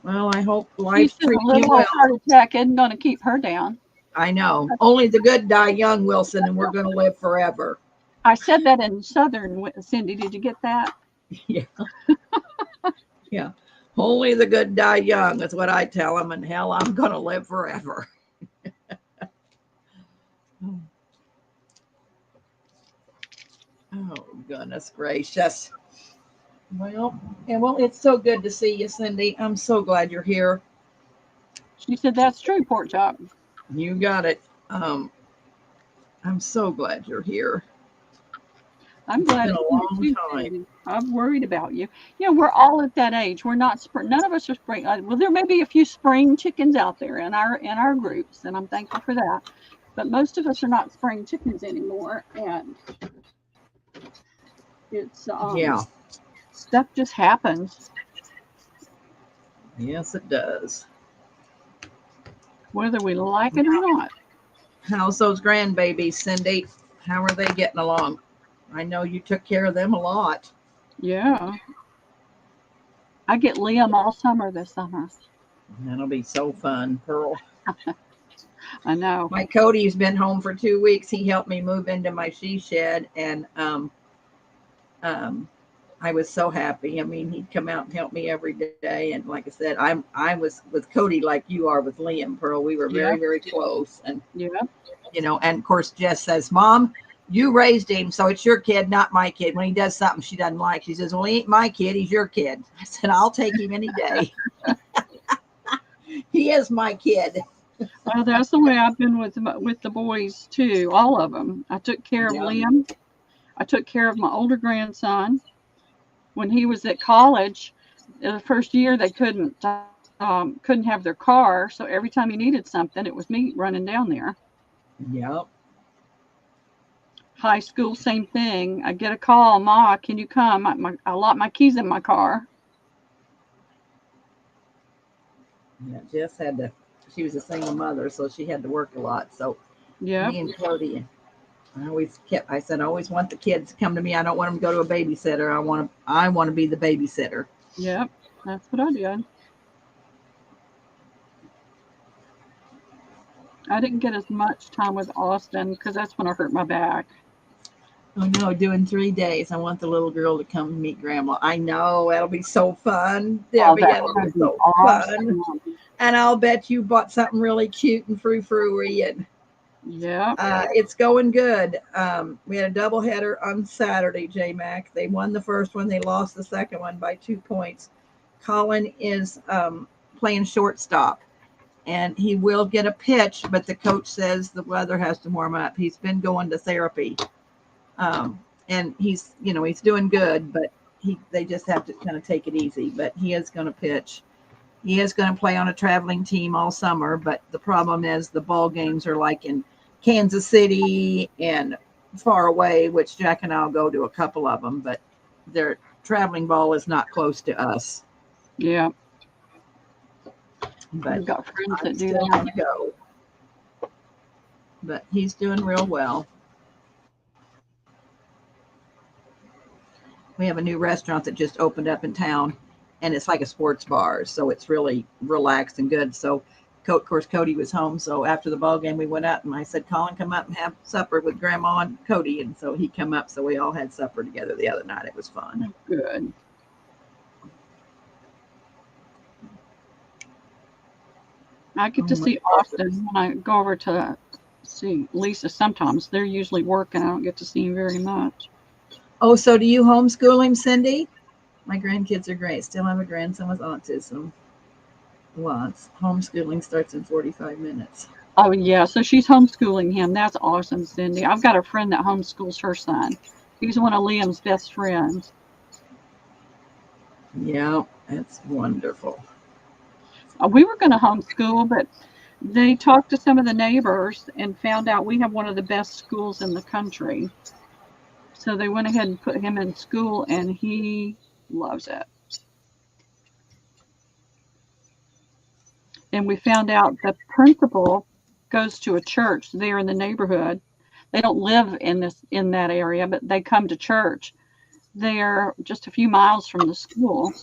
Well, I hope life treats you well. Heart attack isn't going to keep her down. I know. Only the good die young, Wilson, and we're going to live forever. I said that in Southern, Cindy. Did you get that? Yeah. Yeah. Only the good die young. That's what I tell them. And hell, I'm going to live forever. Oh, goodness gracious. Well, it's so good to see you, Cindy. I'm so glad you're here. She said that's true, Pork Chop. You got it. I'm so glad you're here. I'm glad. It's been a long time. I'm worried about you. We're all at that age. We're not spring. None of us are spring. Well, there may be a few spring chickens out there in our groups, and I'm thankful for that. But most of us are not spring chickens anymore, and it's stuff just happens. Yes, it does. Whether we like it or not. How's those grandbabies, Cindy? How are they getting along? I know you took care of them a lot. Yeah. I get Liam all summer this summer. That'll be so fun, Pearl. I know. My Cody's been home for 2 weeks. He helped me move into my she shed, and I was so happy. I mean, he'd come out and help me every day. And like I said, I was with Cody like you are with Liam, Pearl. We were very, very close. And Yeah. and of course Jess says, Mom, you raised him, so it's your kid, not my kid. When he does something she doesn't like, she says, well, he ain't my kid, he's your kid. I said, I'll take him any day. He is my kid. Well, that's the way I've been with the boys too, all of them. I took care of Liam. I took care of my older grandson. When he was at college, the first year they couldn't have their car, so every time he needed something, it was me running down there. Yep. High school, same thing. I get a call, Ma, can you come? I locked my keys in my car. Yeah, Jess had to. She was a single mother, so she had to work a lot. So Yeah. me and Cody, I said, I always want the kids to come to me. I don't want them to go to a babysitter. I want to be the babysitter. Yep, that's what I did. I didn't get as much time with Austin because that's when I hurt my back. Oh no, doing 3 days. I want the little girl to come meet Grandma. I know, that'll be so fun. Debbie, that'll be so fun. And I'll bet you bought something really cute and frou-frou-y, and yeah, it's going good. We had a doubleheader on Saturday, J-Mac. They won the first one. They lost the second one by 2 points. Colin is playing shortstop, and he will get a pitch, but the coach says the weather has to warm up. He's been going to therapy, and he's doing good, but they just have to kind of take it easy. But he is going to pitch. He is going to play on a traveling team all summer, but the problem is the ball games are like in Kansas City and far away, which Jack and I'll go to a couple of them, but their traveling ball is not close to us. Yeah. But I've got friends that do still that. want to go. But he's doing real well. We have a new restaurant that just opened up in town, and it's like a sports bar, so it's really relaxed and good. So, of course, Cody was home, so after the ball game, we went out, and I said, Colin, come up and have supper with Grandma and Cody, and so he come up, so we all had supper together the other night. It was fun. Good. I get to see Austin when I go over to see Lisa sometimes. They're usually working. I don't get to see him very much. Oh, so do you homeschool him, Cindy? My grandkids are great. Still have a grandson with autism. Lots. Homeschooling starts in 45 minutes. Oh, yeah. So she's homeschooling him. That's awesome, Cindy. I've got a friend that homeschools her son. He's one of Liam's best friends. Yeah, that's wonderful. We were going to homeschool, but they talked to some of the neighbors and found out we have one of the best schools in the country. So they went ahead and put him in school, and he loves it. And we found out the principal goes to a church there in the neighborhood. They don't live in that area, but they come to church. They're just a few miles from the school.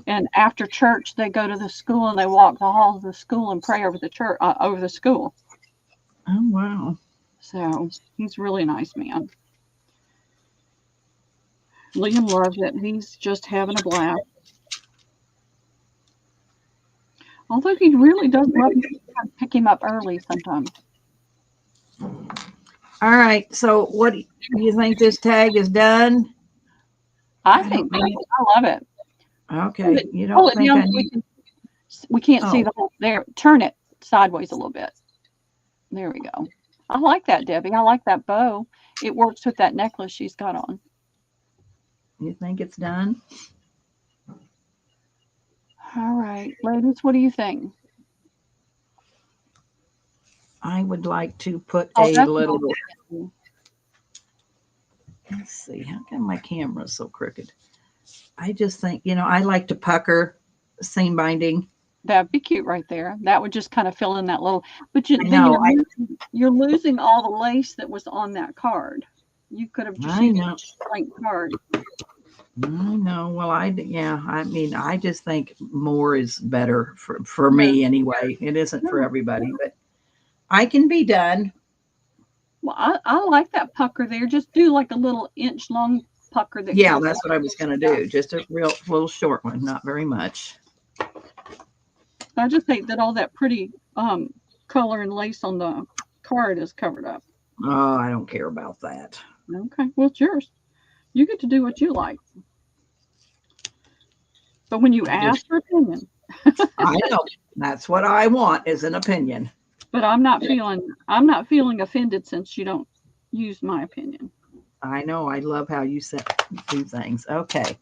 And after church, they go to the school and they walk the halls of the school and pray over the church, over the school. Oh, wow. So he's a really nice man. Liam loves it. He's just having a blast. Although he really does love me to pick him up early sometimes. All right. So what do you think this tag is done? I think I love it. Okay. You don't think I need... We can't see the whole there. Turn it sideways a little bit. There we go. I like that, Debbie. I like that bow. It works with that necklace she's got on. You think it's done? All right, ladies, what do you think? I would like to put a little... Let's see. How come my camera's so crooked? I just think, I like to pucker seam binding. That'd be cute right there. That would just kind of fill in that little... But you're losing all the lace that was on that card. You could have just used a blank card. I know. Well, I just think more is better for me anyway. It isn't for everybody, but I can be done. Well, I like that pucker there. Just do like a little inch long pucker that Yeah, goes that's what I was going to do. Just a real little short one, not very much. I just hate that all that pretty color and lace on the card is covered up. Oh, I don't care about that. Okay, well, it's yours. You get to do what you like. But when you ask for opinion, I know. That's what I want is an opinion. but I'm not feeling offended since you don't use my opinion. I know. I love how you do things. Okay.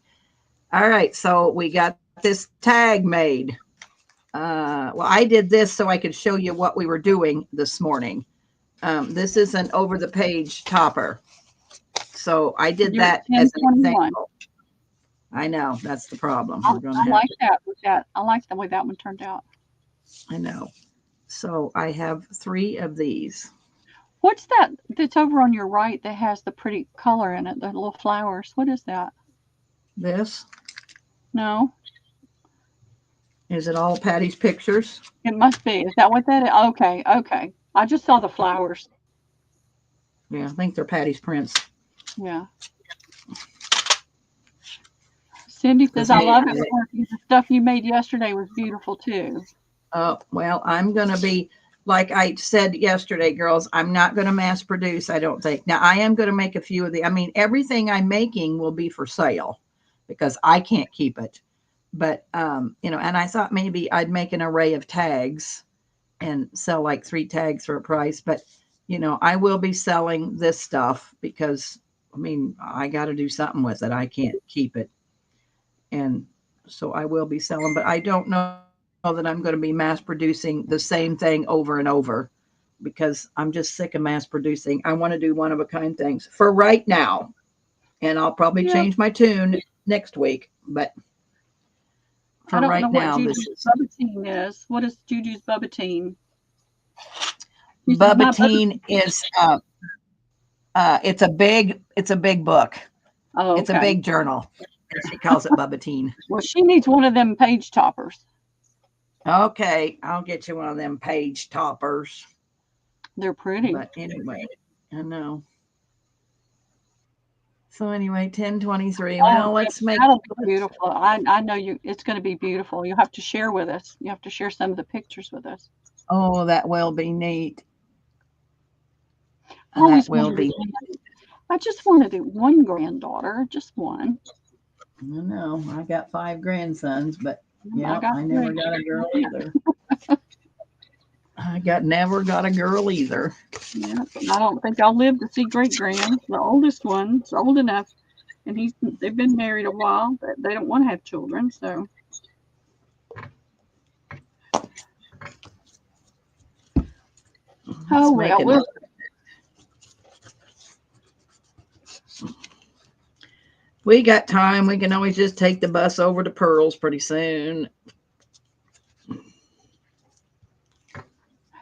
All right. So we got this tag made. Well, I did this so I could show you what we were doing this morning. This is an over the page topper. So I did You're that at as an 1021. example. I know that's the problem. I We're gonna I have like to, that with that. I like the way that one turned out. I know. So I have 3 of these. What's that that's over on your right that has the pretty color in it, the little flowers? What is that? This No, is it all Patty's pictures? it must be. Is that what that is? Okay, okay. I just saw the flowers. Yeah, I think they're Patty's prints. Yeah. Cindy says, I love it. Porky. The stuff you made yesterday was beautiful too. Well, I'm going to be, like I said yesterday, girls, I'm not going to mass produce, I don't think. Now, I am going to make a few of the, I mean, everything I'm making will be for sale because I can't keep it. But, you know, and I thought maybe I'd make an array of tags and sell like 3 tags for a price. But, you know, I will be selling this stuff because, I mean, I got to do something with it. I can't keep it. And so I will be selling, but I don't know that I'm going to be mass producing the same thing over and over because I'm just sick of mass producing. I want to do one of a kind things for right now. And I'll probably change my tune next week, but for I don't right know what now, Juju's Bubbatine is. What is Juju's Bubbatine? Bubbatine is it's a big book. Oh, okay. It's a big journal. She calls it Bubbatine. Well, she needs one of them page toppers. Okay, I'll get you one of them page toppers. They're pretty. But anyway, I know. So anyway, 1023. Well, let's make that'll be beautiful. I know you. It's going to be beautiful. You'll have to share with us. You have to share some of the pictures with us. Oh, that will be neat. That will be. I just want to do one granddaughter, just one. I know. I got 5 grandsons, but yeah, I three. never got a girl either. Never got a girl either. Yeah, I don't think I'll live to see great grand. The oldest one's old enough, and they've been married a while, but they don't want to have children. So, well. We got time. We can always just take the bus over to Pearl's pretty soon.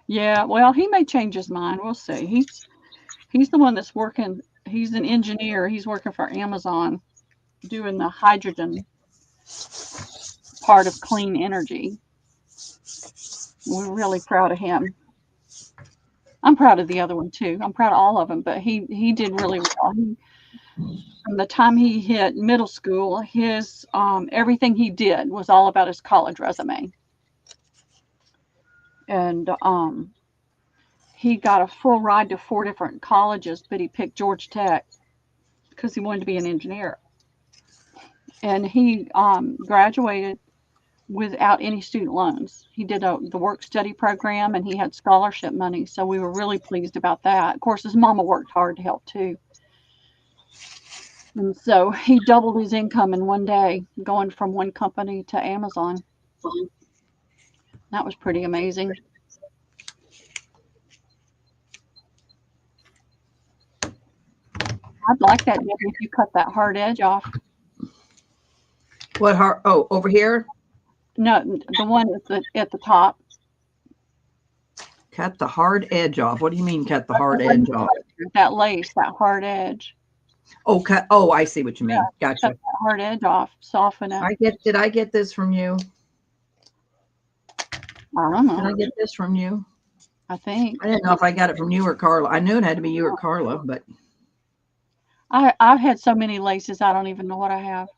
Yeah, well, he may change his mind. We'll see. He's the one that's working. He's an engineer. He's working for Amazon, doing the hydrogen part of clean energy. We're really proud of him. I'm proud of the other one too. I'm proud of all of them, but he did really well. From the time he hit middle school, his everything he did was all about his college resume. And he got a full ride to 4 different colleges, but he picked Georgia Tech because he wanted to be an engineer. And he graduated without any student loans. He did the work study program, and he had scholarship money. So we were really pleased about that. Of course, his mama worked hard to help too. And so he doubled his income in one day, going from one company to Amazon. That was pretty amazing. I'd like that, Debbie, if you cut that hard edge off. What hard? Oh, over here? No, the one at the top. Cut the hard edge off. What do you mean cut the hard edge off? That lace, that hard edge. Oh, cut. Oh, I see what you mean. Gotcha. Cut that hard edge off, soften it. Did I get this from you? I don't know. Did I get this from you? I think. I didn't know if I got it from you or Carla. I knew it had to be you or Carla, but I've had so many laces, I don't even know what I have.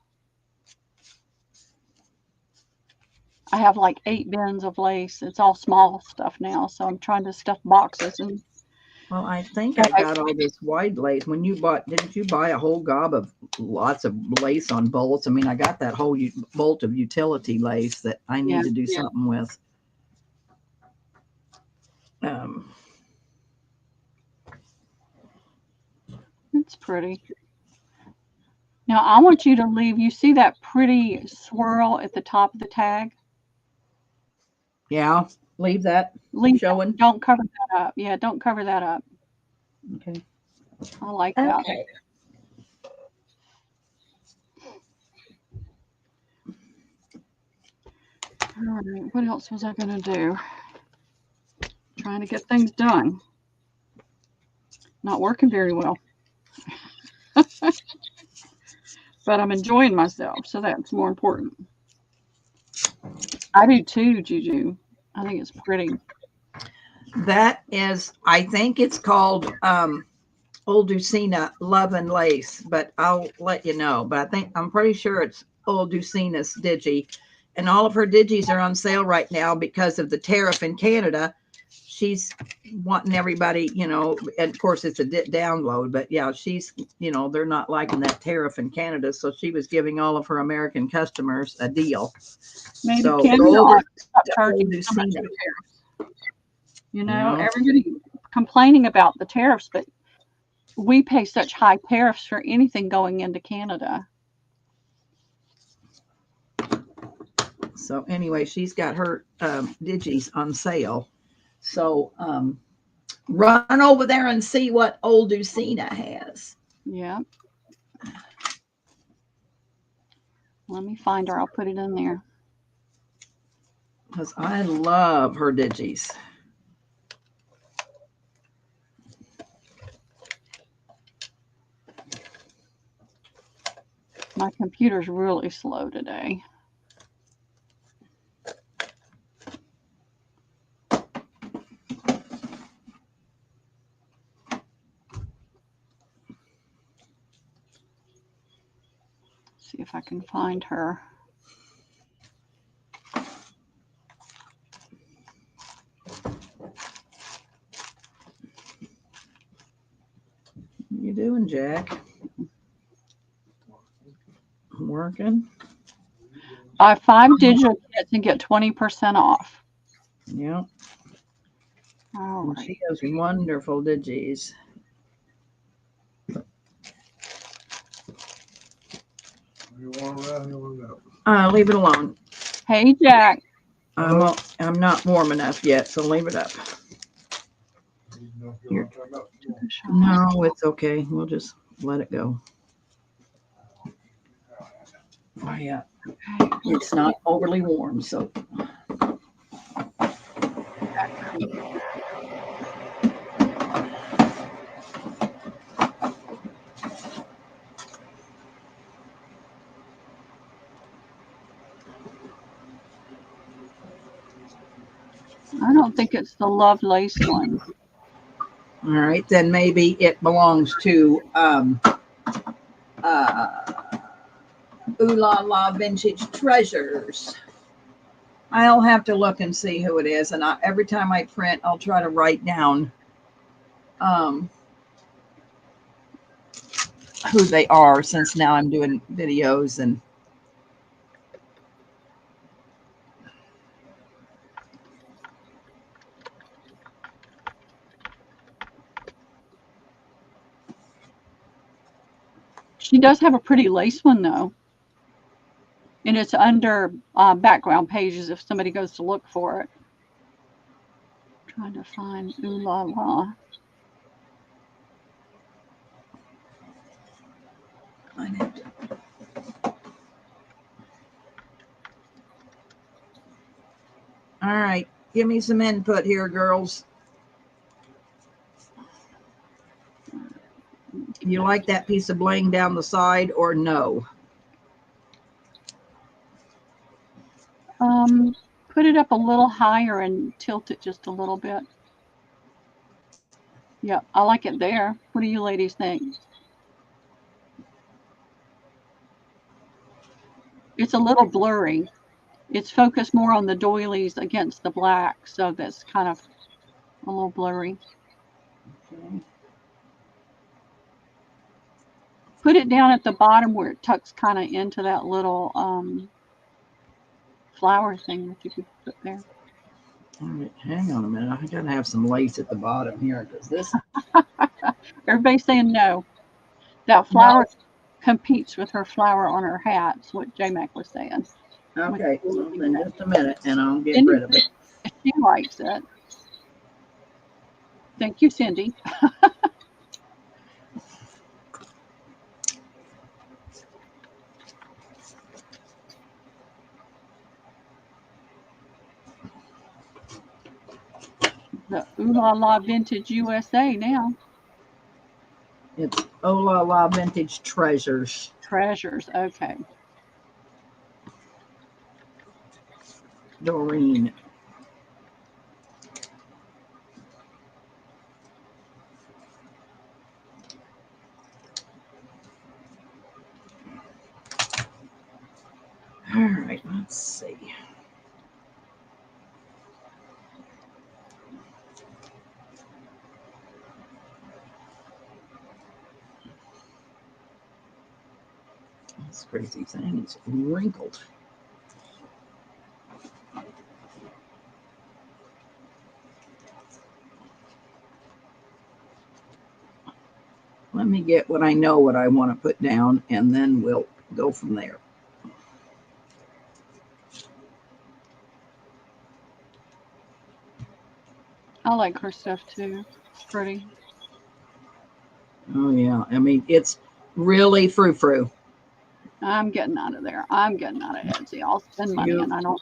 I have like 8 bins of lace. It's all small stuff now, so I'm trying to stuff boxes and well, I think I got all this wide lace. When you bought, didn't you buy a whole gob of lots of lace on bolts? I mean, I got that whole bolt of utility lace that I need Yeah, to do yeah. something with. It's pretty. Now I want you to leave. You see that pretty swirl at the top of the tag? Yeah, leave that Leave that. showing. Don't cover that up. Yeah, don't cover that up. Okay. I like that. Okay. All right, what else was I going to do? Trying to get things done. Not working very well. But I'm enjoying myself, so that's more important. I do too, Juju. I think it's pretty. That is, I think it's called Old Ducina Love and Lace, but I'll let you know. But I'm pretty sure it's Old Ducina's Digi. And all of her digis are on sale right now because of the tariff in Canada. She's wanting everybody, and of course it's a download, but yeah, she's, they're not liking that tariff in Canada. So she was giving all of her American customers a deal. Maybe So Canada go ought over to stop to charging Old so much Ducina. for tariffs. Yeah. Everybody complaining about the tariffs, but we pay such high tariffs for anything going into Canada. So anyway, she's got her digis on sale. So run over there and see what Old Ducina has. Yeah. Let me find her. I'll put it in there. Because I love her digis. My computer's really slow today. See if I can find her. What you doing, Jack? Working? Buy 5 digital kits and get 20% off. Yeah. All right. She has wonderful digis. Leave it alone. Hey, Jack. I'm not warm enough yet, so leave it up. No, it's okay. We'll just let it go. Oh, yeah. It's not overly warm, so. I don't think it's the Love Lace one. All right, then maybe it belongs to Ooh La La Vintage Treasures. I'll have to look and see who it is, and every time I print, I'll try to write down who they are, since now I'm doing videos and. She does have a pretty lace one, though. And it's under background pages if somebody goes to look for it. I'm trying to find Ooh La La. All right, give me some input here, girls. You like that piece of bling down the side or no? Put it up a little higher and tilt it just a little bit. Yeah, I like it there. What do you ladies think? It's a little blurry. It's focused more on the doilies against the black, so that's kind of a little blurry. Okay. Put it down at the bottom where it tucks kind of into that little flower thing that you could put there. All right, hang on a minute. I gotta have some lace at the bottom here because this. Everybody's saying no. That flower competes with her flower on her hat. That's what J-Mac was saying. Okay, well, then just a minute, and I'll get Cindy, rid of it. she likes it. Thank you, Cindy. The Ooh La La Vintage USA now. It's Oh La La Vintage Treasures. Treasures. Okay. Doreen. All right, let's see. This crazy thing is wrinkled. Let me get what I know what I want to put down, and then we'll go from there. I like her stuff too. It's pretty. Oh yeah, I mean it's really frou-frou. I'm getting out of there. I'm getting out of Etsy. I'll spend money, and I'm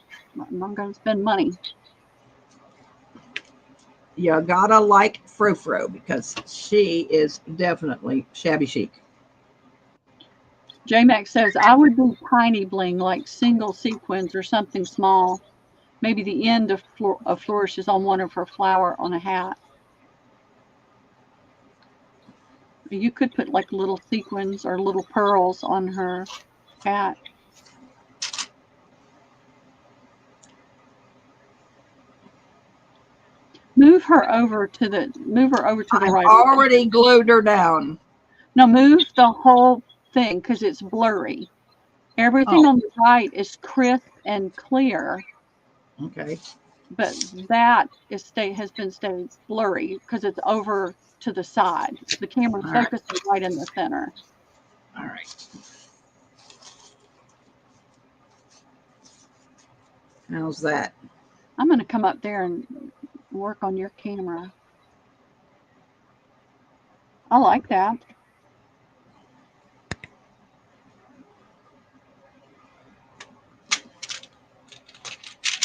not going to spend money. You gotta like frou-frou because she is definitely shabby chic. J-Mac says, I would do tiny bling, like single sequins or something small. Maybe the end of flourishes on one of her flower on a hat. You could put like little sequins or little pearls on her hat. Move her over to the I've right. already glued her down. No, move the whole thing because it's blurry. Everything on the right is crisp and clear. Okay. But that has been stayed blurry because it's over to the side. The camera's focusing right in the center. All right. How's that? I'm going to come up there and work on your camera. I like that.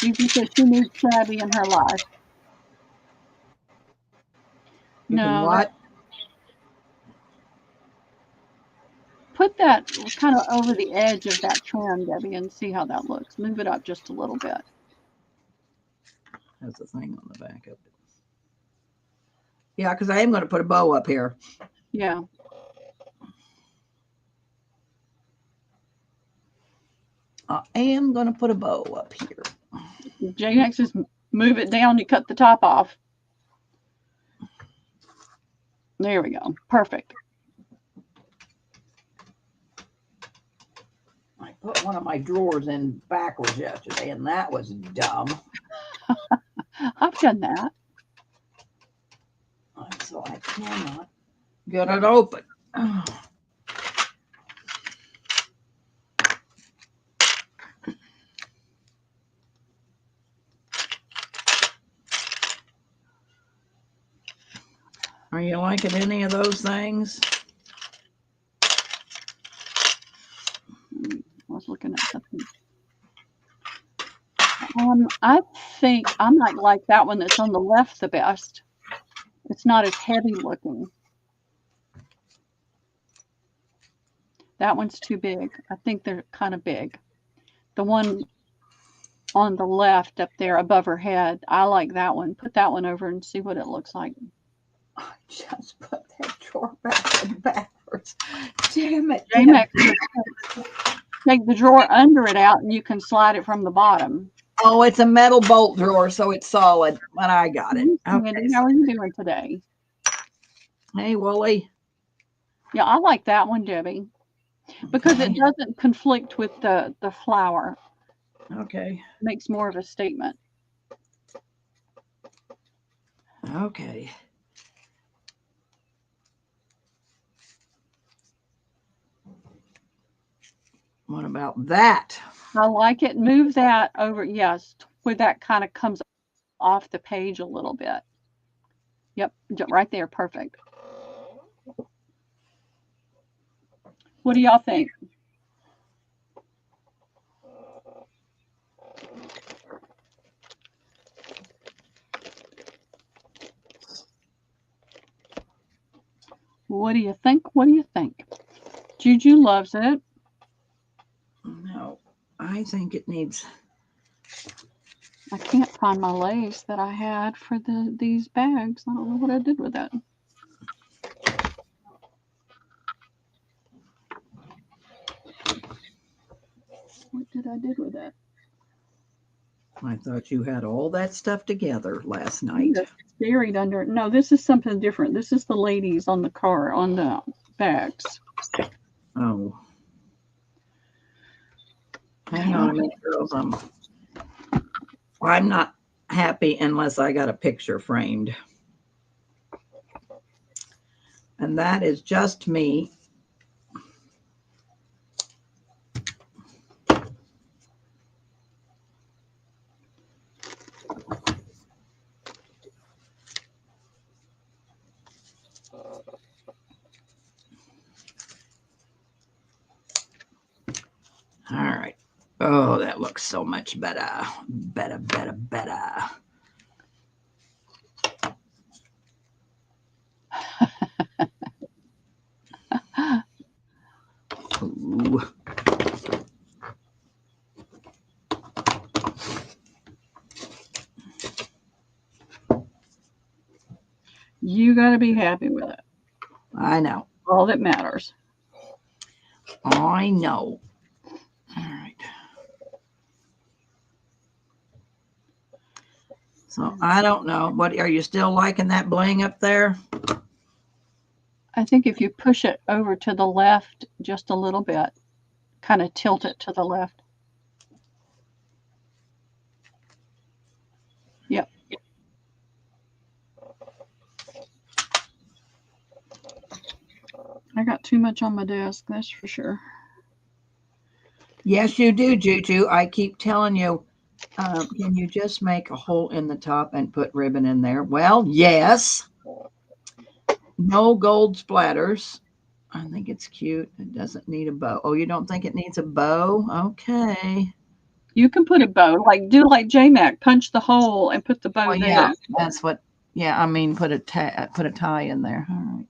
You said she needs shabby in her life. No. What? Put that kind of over the edge of that trim, Debbie, and see how that looks. Move it up just a little bit. Has a thing on the back of it. Yeah, because I am going to put a bow up here. Yeah. I am going to put a bow up here. J-Max says move it down, you cut the top off. There we go. Perfect. I put one of my drawers in backwards yesterday, and that was dumb. I've done that. So I cannot get it open. Oh. Are you liking any of those things? I was looking at something. I think I might like that one that's on the left the best. It's not as heavy looking. That one's too big. I think they're kind of big. The one on the left up there above her head, I like that one. Put that one over and see what it looks like. I just put that drawer back in backwards. Damn it. J-Mac, take the drawer under it out and you can slide it from the bottom. Oh, it's a metal bolt drawer, so it's solid. But I got it. Andy, Okay. how are you doing today? Hey, Wooly. Yeah, I like that one, Debbie, because it Okay. doesn't conflict with the flower. Okay. It makes more of a statement. Okay. What about that? I like it. Move that over, yes, where that kind of comes off the page a little bit. Yep, right there, perfect. What do y'all think? What do you think? What do you think? Juju loves it. No, I think it needs. I can't find my lace that I had for these bags. I don't know what I did with it. What did I do with it? I thought you had all that stuff together last night. It's buried under. No, this is something different. This is the ladies on the car on the bags. Oh. Hang on a minute, girls. I'm not happy unless I got a picture framed. And that is just me. All right. Oh, that looks so much better. Better. Ooh. You got to be happy with it. I know. All that matters. I know. All right. So I don't know. What are you still liking that bling up there? I think if you push it over to the left just a little bit, kind of tilt it to the left. Yep. I got too much on my desk, that's for sure. Yes, you do, Juju. I keep telling you, can you just make a hole in the top and put ribbon in there? Well, yes. No gold splatters. I think it's cute. It doesn't need a bow. Oh, you don't think it needs a bow? Okay. You can put a bow, do like J-Mac, punch the hole and put the bow Oh, there. yeah, that's what. Yeah, I mean, put a tie in there. All right.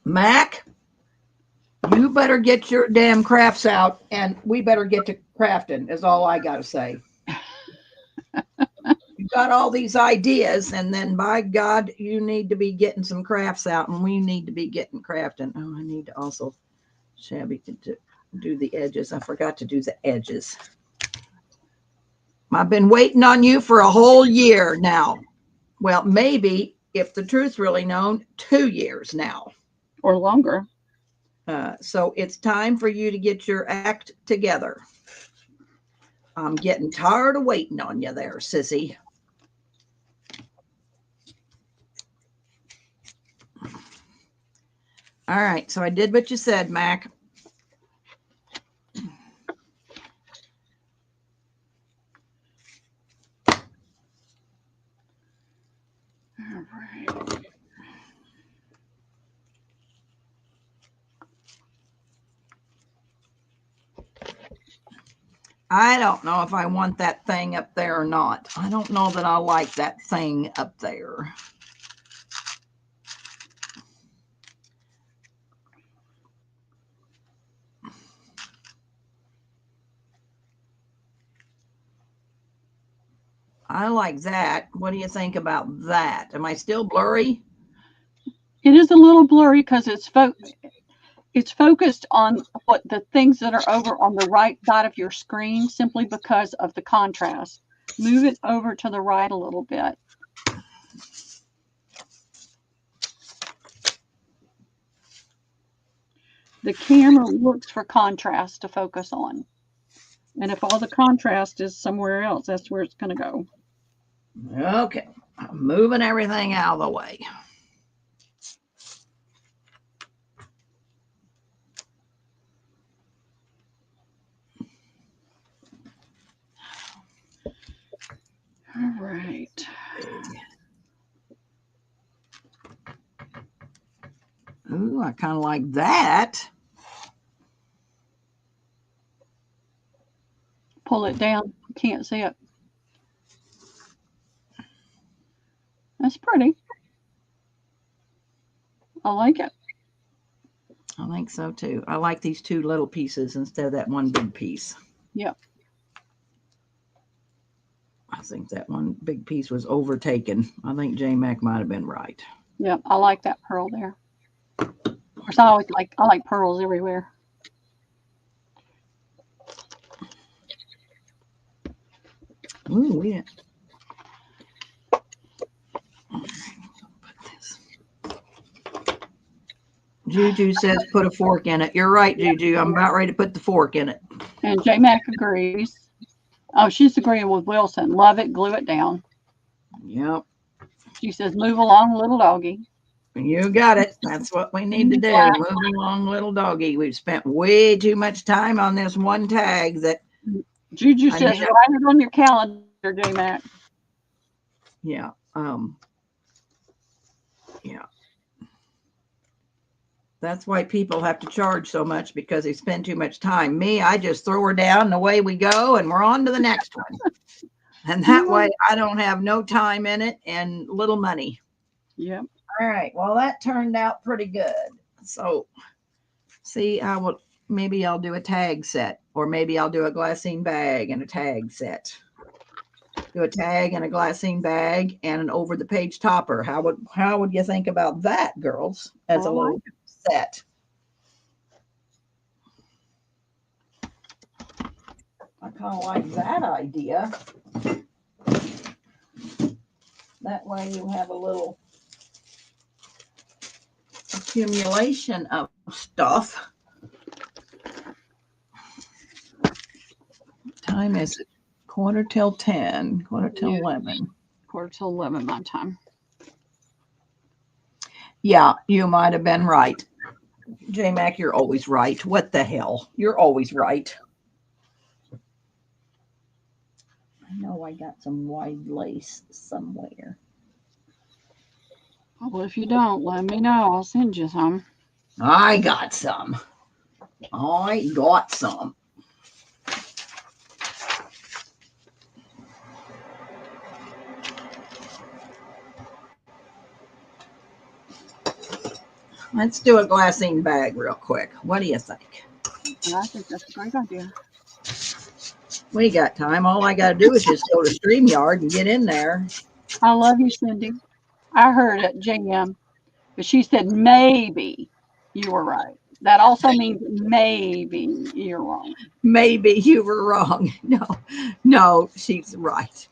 Mac, you better get your damn crafts out, and we better get to crafting. Is all I got to say. You got all these ideas, and then by God, you need to be getting some crafts out, and we need to be getting crafting. Oh, I need to also Shabby to do the edges. I forgot to do the edges. I've been waiting on you for a whole year now. Well, maybe if the truth's really known, 2 years now. Or longer. So it's time for you to get your act together. I'm getting tired of waiting on you there, sissy. All right, so I did what you said, Mac. All right. I don't know if I want that thing up there or not. I don't know that I like that thing up there. I like that. What do you think about that? Am I still blurry? It is a little blurry because it's focused on what the things that are over on the right side of your screen simply because of the contrast. Move it over to the right a little bit. The camera looks for contrast to focus on. And if all the contrast is somewhere else, that's where it's going to go. Okay. I'm moving everything out of the way. All right. Ooh, I kind of like that. Pull it down. You can't see it. That's pretty. I like it. I think so too. I like these two little pieces instead of that one big piece. Yep. I think that one big piece was overtaken. I think J Mac might have been right. Yep. I like that pearl there. Of course, I like pearls everywhere. Ooh, we didn't. Juju says put a fork in it. You're right, Juju. I'm about ready to put the fork in it. And J Mac agrees. Oh, she's agreeing with Wilson. Love it. Glue it down. Yep. She says, move along, little doggy. You got it. That's what we need to do. Move along, little doggy. We've spent way too much time on this one tag that Juju says, write it on your calendar, J Mac. Yeah. Yeah. That's why people have to charge so much, because they spend too much time. Me, I just throw her down and away we go, and we're on to the next one. And that way I don't have no time in it and little money. Yep. All right. Well, that turned out pretty good. So see, maybe I'll do a tag set, or maybe I'll do a glassine bag and a tag set. Do a tag and a glassine bag and an over the page topper. How would you think about that, girls, as a little set? I kind of like that idea. That way you have a little accumulation of stuff. What time is it? 10:15, 11. 11 my time. Yeah, you might have been right. J Mac, you're always right. What the hell? You're always right. I know I got some wide lace somewhere. Well, if you don't, let me know. I'll send you some. I got some. I got some. Let's do a glassine bag real quick. What do you think? I think that's a great idea. We got time. All I got to do is just go to StreamYard and get in there. I love you, Cindy. I heard it, JM, but she said maybe you were right. That also means maybe you're wrong. Maybe you were wrong. No, she's right.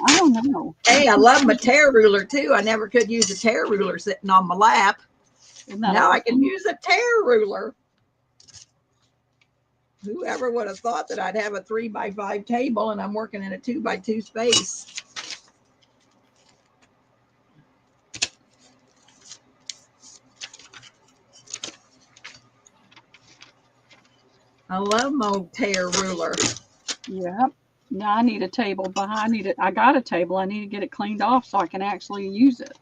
I don't know. Hey, I love my tear ruler too. I never could use a tear ruler sitting on my lap. Now I can use a tear ruler. Whoever would have thought that I'd have a 3x5 table and I'm working in a 2x2 space. I love my tear ruler. Yep. Now I need a table behind it. I got a table. I need to get it cleaned off so I can actually use it.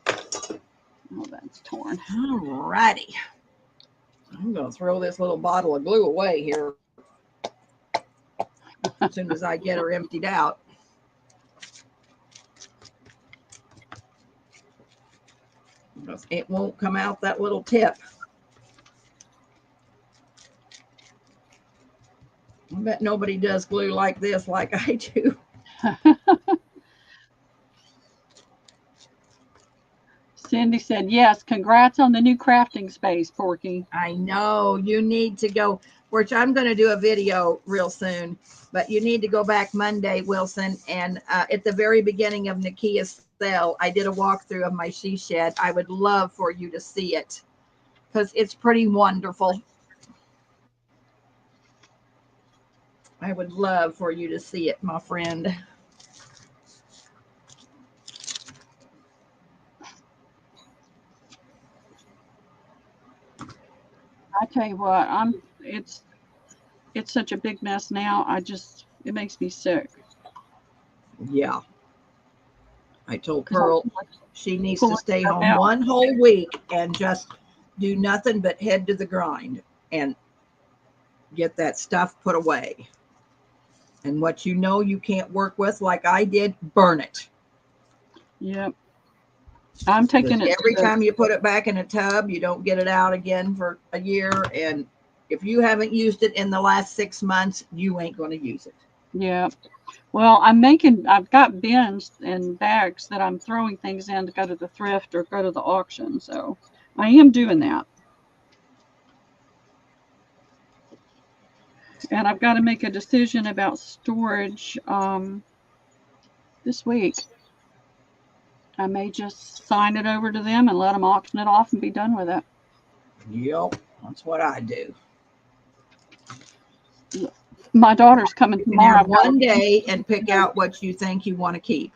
Oh, that's torn. All righty. I'm going to throw this little bottle of glue away here as soon as I get her emptied out. Because it won't come out that little tip. I bet nobody does glue like this like I do. Cindy said, yes, congrats on the new crafting space, Porky. I know you need to go, which I'm going to do a video real soon, but you need to go back Monday, Wilson. And at the very beginning of Nakia's sale, I did a walkthrough of my she shed. I would love for you to see it because it's pretty wonderful. I would love for you to see it, my friend. I tell you what, it's such a big mess now. It makes me sick. Yeah. I told Pearl she needs to Pulling stay stuff home out. one whole week and just do nothing but head to the grind and get that stuff put away. And what you know you can't work with, like I did, burn it. Yep. I'm taking it Every time you put it back in a tub, you don't get it out again for a year. And if you haven't used it in the last 6 months, you ain't going to use it. Yeah. Well, I've got bins and bags that I'm throwing things in to go to the thrift or go to the auction. So I am doing that. And I've got to make a decision about storage this week. I may just sign it over to them and let them auction it off and be done with it. Yep, that's what I do. My daughter's coming tomorrow. One day and pick out what you think you want to keep.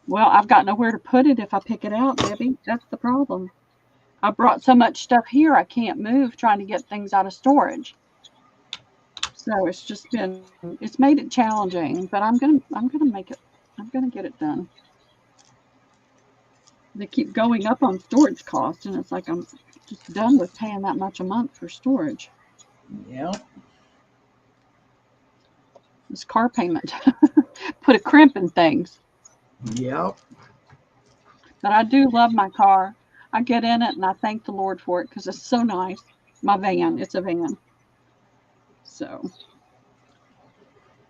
Well, I've got nowhere to put it if I pick it out, Debbie. That's the problem. I brought so much stuff here I can't move trying to get things out of storage. So it's made it challenging, but I'm gonna make it. I'm gonna get it done. They keep going up on storage costs, and it's like I'm just done with paying that much a month for storage. Yep. This car payment put a crimp in things. Yep. But I do love my car. I get in it and I thank the Lord for it because it's so nice. My van, it's a van. So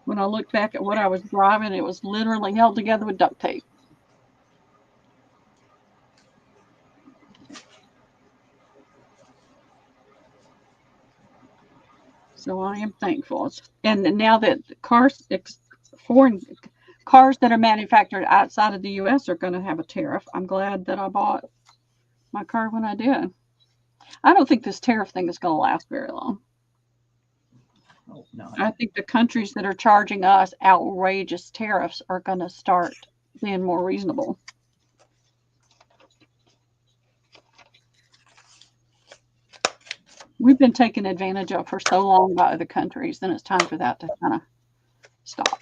when I look back at what I was driving, it was literally held together with duct tape. So I am thankful. And now that foreign cars that are manufactured outside of the U.S. are going to have a tariff, I'm glad that I bought my car when I did. I don't think this tariff thing is going to last very long. Oh, no. I think the countries that are charging us outrageous tariffs are going to start being more reasonable. We've been taken advantage of for so long by other countries, then it's time for that to kind of stop.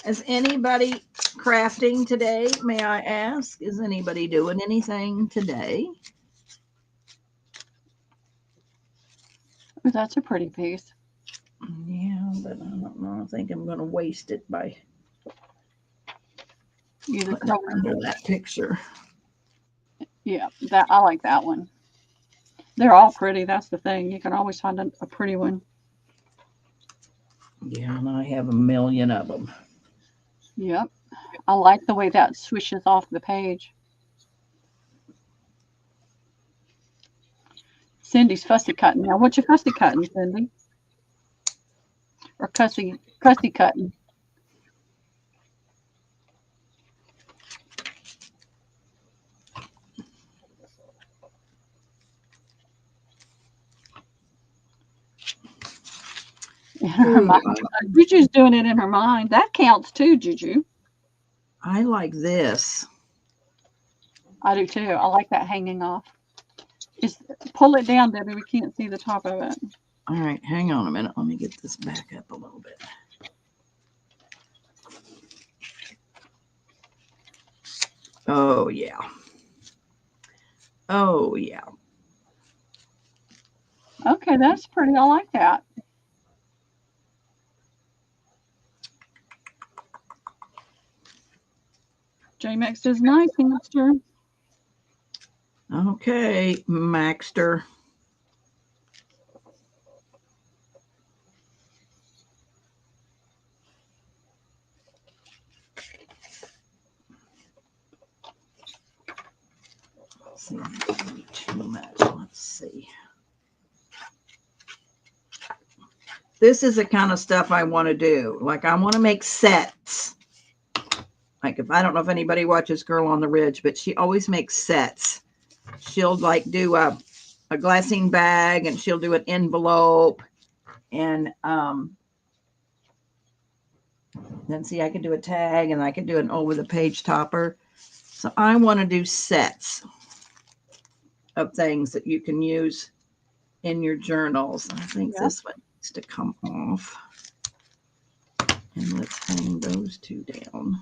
Is anybody crafting today? May I ask? Is anybody doing anything today? Oh, that's a pretty piece. Yeah, but I don't know. I think I'm going to waste it by Either putting it under that picture. Yeah, that I like that one. They're all pretty. That's the thing. You can always find a pretty one. Yeah, and I have a million of them. Yep. I like the way that swishes off the page. Cindy's fussy cutting. Now, what you fussy cutting, Cindy? Or cussy cutting? In her mind. Juju's doing it in her mind. That counts too, Juju. I like this. I do too. I like that hanging off. Pull it down, Debbie. We can't see the top of it. All right, hang on a minute. Let me get this back up a little bit. Oh, yeah. Oh, yeah. Okay, that's pretty. I like that. J-Max does nice, hamster. Okay, Maxter. Let's see, too much. Let's see. This is the kind of stuff I want to do. Like I want to make sets. Like if I don't know if anybody watches Girl on the Ridge, but she always makes sets. She'll like do a glassine bag and she'll do an envelope and then see I can do a tag and I can do an over the page topper. So I want to do sets of things that you can use in your journals. I think this one needs to come off. And let's hang those two down.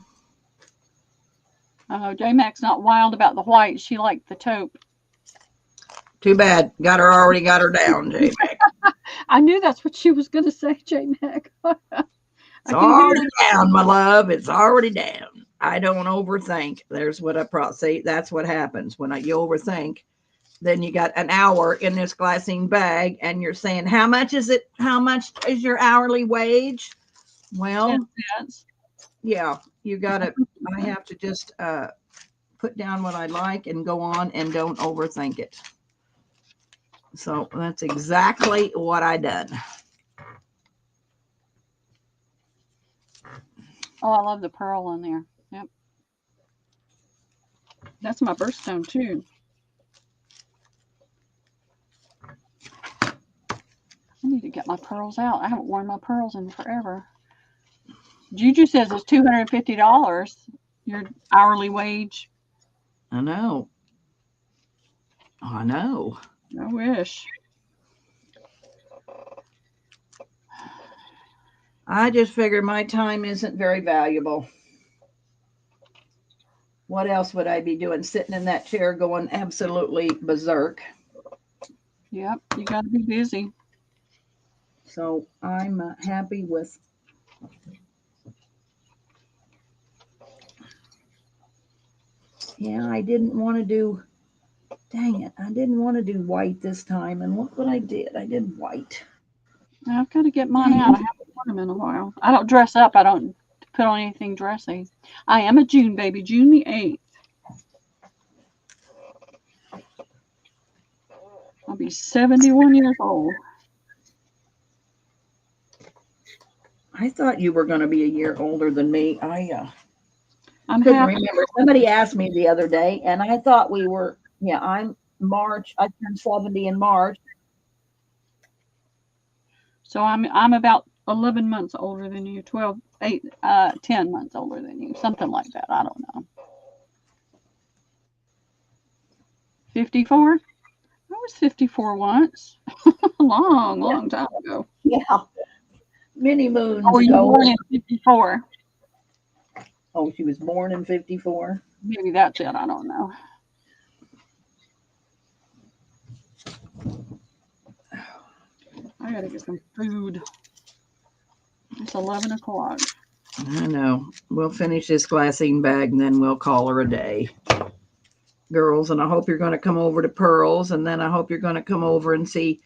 Oh, J-Max not wild about the white. She liked the taupe. Too bad. Already got her down, J-Mac. I knew that's what she was going to say, J-Mac. It's already down, my love. It's already down. I don't overthink. There's what I say. That's what happens when you overthink. Then you got an hour in this glassine bag and you're saying, how much is it? How much is your hourly wage? Well, 10 cents. yeah, I have to just put down what I like and go on and don't overthink it. So that's exactly what I done. Oh, I love the pearl in there. Yep. That's my birthstone too. I need to get my pearls out. I haven't worn my pearls in forever. Juju says it's $250, your hourly wage. I know. I know. I wish. I just figured my time isn't very valuable. What else would I be doing? Sitting in that chair going absolutely berserk. Yep, you got to be busy. So I'm happy with. Yeah, I didn't want to do. Dang it. I didn't want to do white this time. And look what I did. I did white. I've got to get mine out. I haven't worn them in a while. I don't dress up. I don't put on anything dressy. I am a June baby, June the 8th. I'll be 71 years old. I thought you were going to be a year older than me. I'm couldn't happy. remember. Somebody asked me the other day, and I thought we were. Yeah, I'm March. I turned 70 in March. So I'm about 11 months older than you, 10 months older than you, something like that. I don't know. 54? I was 54 once. long time ago. Yeah, many moons Oh, you ago. were born in 54. Oh, she was born in 54. Maybe that's it. I don't know. I gotta get some food. It's 11 o'clock. I know. We'll finish this glassine bag and then we'll call her a day. Girls, and I hope you're going to come over to Pearls, and then I hope you're going to come over and see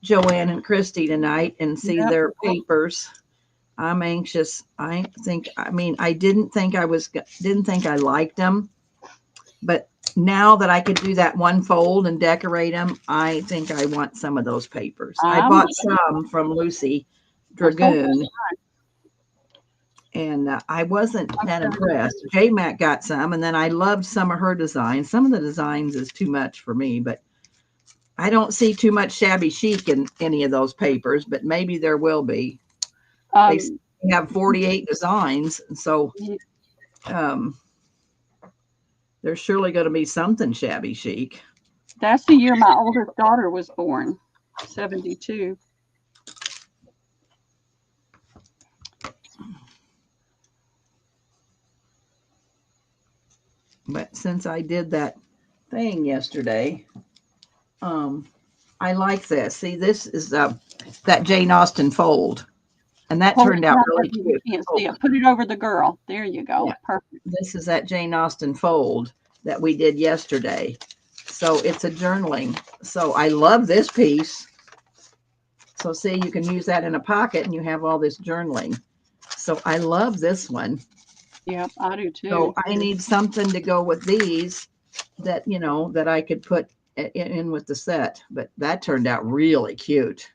Joanne and Christy tonight and see their papers. I'm anxious. I didn't think I liked them, but now that I could do that one fold and decorate them, I think I want some of those papers. I bought some from Lucy Dragoon. And I wasn't that impressed. J-Mac got some, and then I loved some of her designs. Some of the designs is too much for me, but I don't see too much shabby chic in any of those papers, but maybe there will be. They have 48 designs, so there's surely going to be something shabby chic. That's the year my oldest daughter was born, 72. But since I did that thing yesterday, I like this. See, this is that Jane Austen fold, and that Hold turned it out down really so you cute. can't see it. Put it over the girl. There you go. Yeah. Perfect. This is that Jane Austen fold that we did yesterday. So it's a journaling. So I love this piece. So see, you can use that in a pocket and you have all this journaling. So I love this one. Yep, I do too. So I need something to go with these that, you know, that I could put in with the set. But that turned out really cute.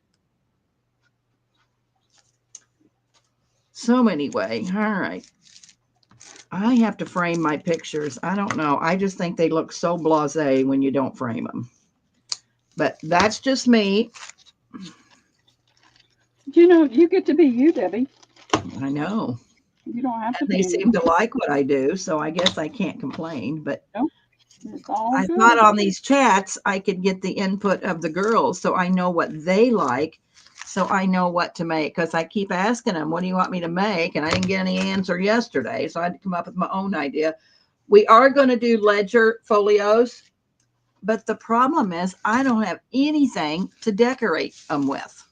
So anyway, all right. I have to frame my pictures. I don't know. I just think they look so blasé when you don't frame them. But that's just me. You know, you get to be you, Debbie. I know. You don't have to And be. they seem to like what I do, so I guess I can't complain. But It's all I good. thought on these chats I could get the input of the girls so I know what they like, so I know what to make. Because I keep asking them, what do you want me to make? And I didn't get any answer yesterday, so I had to come up with my own idea. We are going to do ledger folios, but the problem is I don't have anything to decorate them with.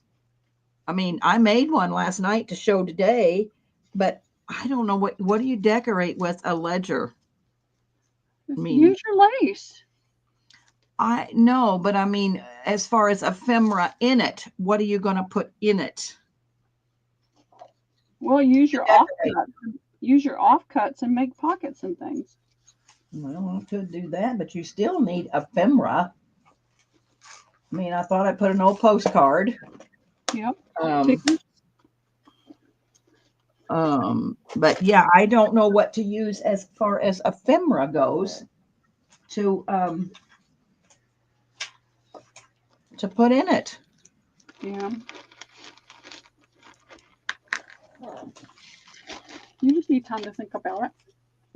I mean, I made one last night to show today, but I don't know what do you decorate with a ledger? mean- Use your lace. I know, but I mean, as far as ephemera in it, what are you going to put in it? Well, use your Decorate. offcuts. Use your offcuts and make pockets and things. Well, I could do that, but you still need ephemera. I mean, I thought I'd put an old postcard. Yep. But yeah, I don't know what to use as far as ephemera goes to put in it. Yeah. You just need time to think about it.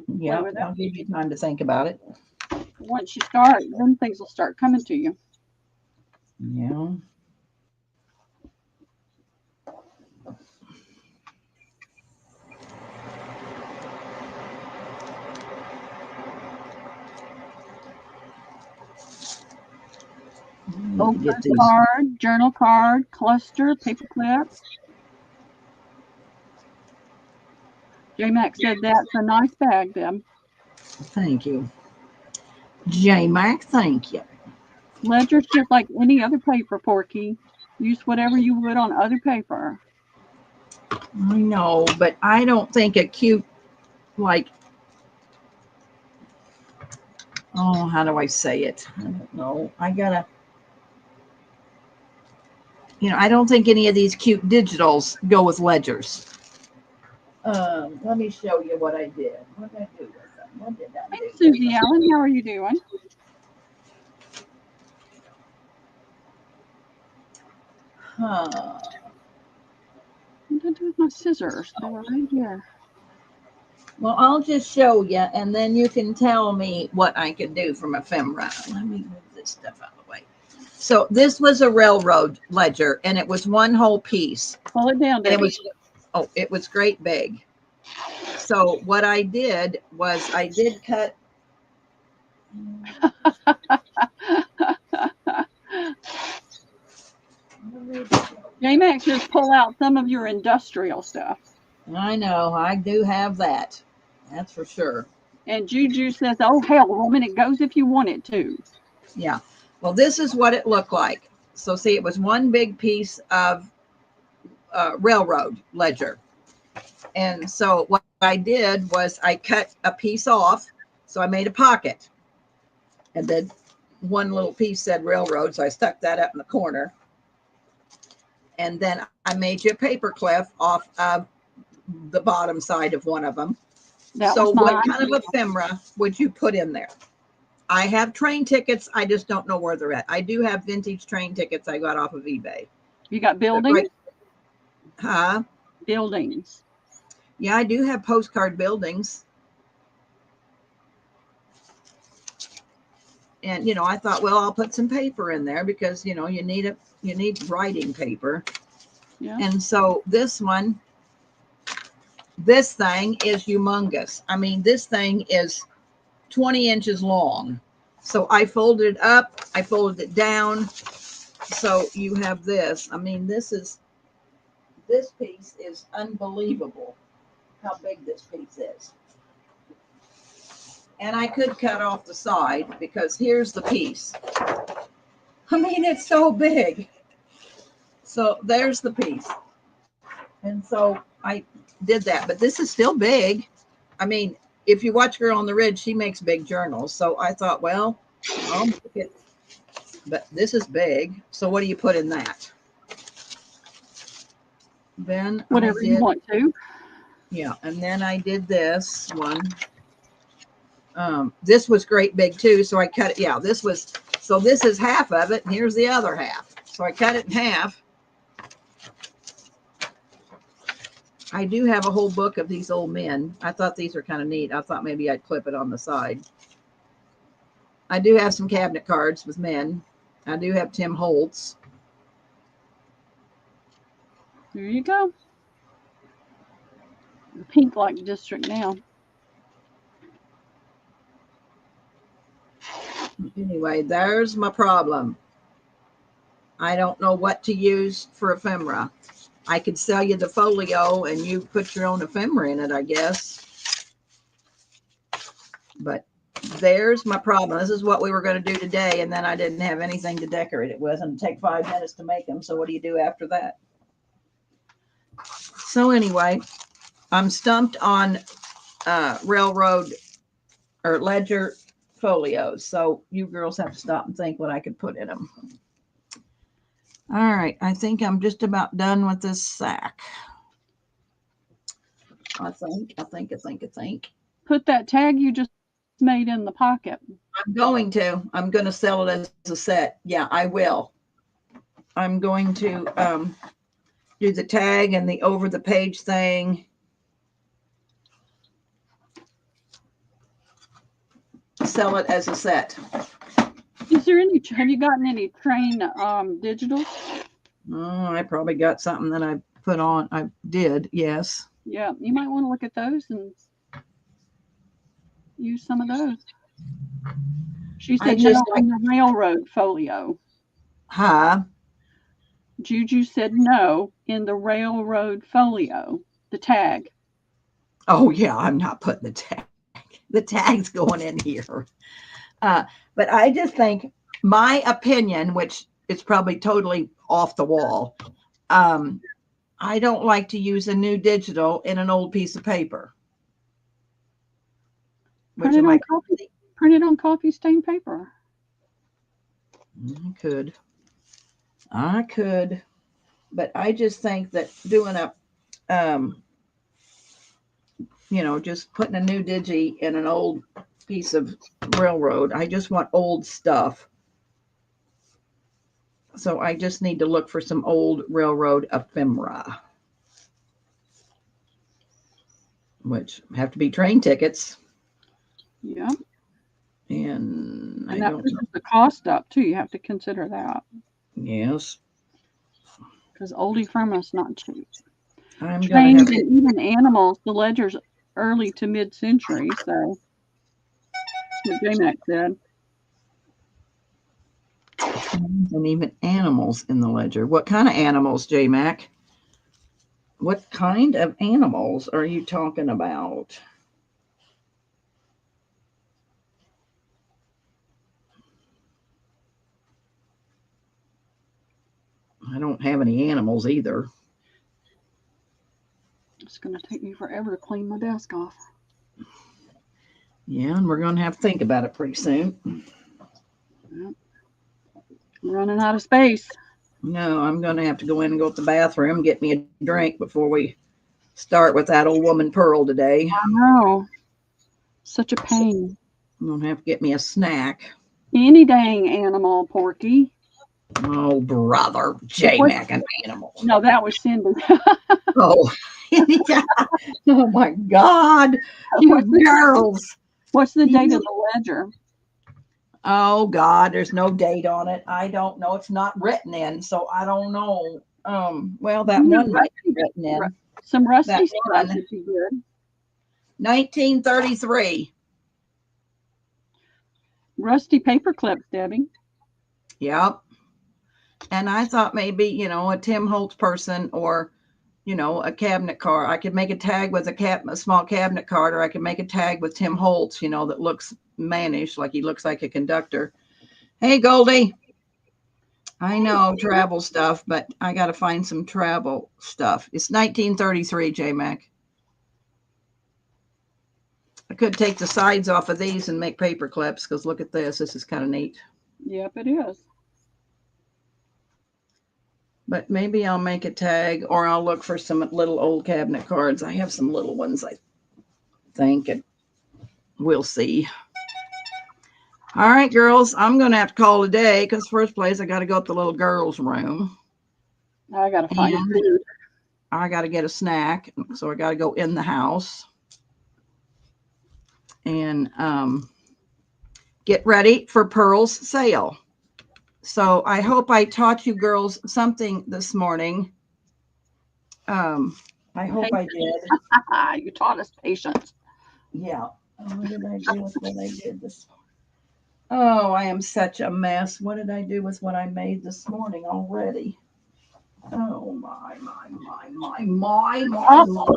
Yeah, with it. I'll give you time to think about it. Once you start, then things will start coming to you. Yeah. Old Get these. card, journal card, cluster, paper clip. J-Mac said that's a nice bag, Deb. Thank you. J-Mac, thank you. Ledger's just like any other paper, Porky. Use whatever you would on other paper. I know, but I don't think a cute, like, oh, how do I say it? I don't know. I gotta, I don't think any of these cute digitals go with ledgers. Let me show you what I did. What did I do with them? What did I Hey, do? Susie Allen, how are you doing? Huh. What did I do with my scissors? They were right here. Well, I'll just show you, and then you can tell me what I could do from ephemera. Let me move this stuff out of the way. So this was a railroad ledger, and it was one whole piece. Pull it down, Debbie. And it was great big. So what I did was I did cut. J-Mac just pull out some of your industrial stuff. I know, I do have that. That's for sure. And Juju says, oh, hell, woman, it goes if you want it to. Yeah. Well, this is what it looked like. So see, it was one big piece of railroad ledger. And so what I did was I cut a piece off. So I made a pocket. And then one little piece said railroad. So I stuck that up in the corner. And then I made you a paper clip off of the bottom side of one of them. So what kind of ephemera would you put in there? I have train tickets. I just don't know where they're at. I do have vintage train tickets I got off of eBay. You got buildings? Huh? Buildings. Yeah, I do have postcard buildings. And, I thought, well, I'll put some paper in there because, you need writing paper. Yeah. And so this thing is humongous. I mean, this thing is 20 inches long. So I folded it up, I folded it down. So you have this. I mean, this piece is unbelievable how big this piece is. And I could cut off the side because here's the piece. I mean, it's so big. So there's the piece. And so I did that, but this is still big. I mean, if you watch Girl on the Ridge, she makes big journals. So I thought, well, I'll make it, but this is big. So what do you put in that? Then Whatever you want to. Yeah, and then I did this one. This was great big too, so I cut it. Yeah, this is half of it, and here's the other half. So I cut it in half. I do have a whole book of these old men. I thought these were kind of neat. I thought maybe I'd clip it on the side. I do have some cabinet cards with men. I do have Tim Holtz. There you go. The pink light district now. Anyway, there's my problem. I don't know what to use for ephemera. I could sell you the folio and you put your own ephemera in it, I guess. But there's my problem. This is what we were going to do today, and then I didn't have anything to decorate it with, and it'd take 5 minutes to make them. So what do you do after that? So anyway, I'm stumped on railroad or ledger folios. So you girls have to stop and think what I could put in them. All right, I think I'm just about done with this sack. I think. Put that tag you just made in the pocket. I'm going to sell it as a set. Yeah, I will. I'm going to do the tag and the over the page thing. Sell it as a set. Is there any, have you gotten any train digital? Oh, I probably got something that I put on. I did, yes. Yeah, you might want to look at those and use some of those. She said no on the railroad folio. Huh? Juju said no in the railroad folio, the tag. Oh, yeah, I'm not putting the tag. The tag's going in here. But I just think my opinion, which is probably totally off the wall, I don't like to use a new digital in an old piece of paper. Print it on coffee stained paper. I could, but I just think that doing a, just putting a new digi in an old piece of railroad, I just want old stuff. So I just need to look for some old railroad ephemera, which have to be train tickets. Yeah. And that pushes the cost up too. You have to consider that. Yes. Because old ephemera is not cheap. Trains and even animals, the ledger's early to mid-century, so that's what JMac said. And even animals in the ledger. What kind of animals, JMac? What kind of animals are you talking about? I don't have any animals either. It's going to take me forever to clean my desk off. Yeah, and we're going to have to think about it pretty soon. Yep. I'm running out of space. No, I'm going to have to go in and go to the bathroom and get me a drink before we start with that old woman Pearl today. I know. Such a pain. I'm going to have to get me a snack. Any dang animal, Porky. Oh, brother. JMac, an animal. No, that was Cindy. Oh. Yeah. Oh, my God. You girls. What's the date of the ledger? Oh, God, there's no date on it. I don't know. It's not written in, so I don't know. Well, that one might be written in. Some rusty stuff would be good. 1933. Rusty paper clips, Debbie. Yep. And I thought maybe, a Tim Holtz person or, a cabinet card. I could make a tag with a small cabinet card, or I could make a tag with Tim Holtz, that looks mannish, like he looks like a conductor. Hey, Goldie. I know travel stuff, but I got to find some travel stuff. It's 1933, J-Mac. I could take the sides off of these and make paper clips, because look at this. This is kind of neat. Yep, it is. But maybe I'll make a tag, or I'll look for some little old cabinet cards. I have some little ones, I think, and we'll see. All right, girls, I'm going to have to call it a day, because first place, I got to go up to the little girls' room. I got to find food. I got to get a snack, so I got to go in the house and get ready for Pearl's sale. So I hope I taught you girls something this morning. I hope I did. You taught us patience. Yeah. What did I do with what I did this morning? Oh, I am such a mess. What did I do with what I made this morning already? Oh, my.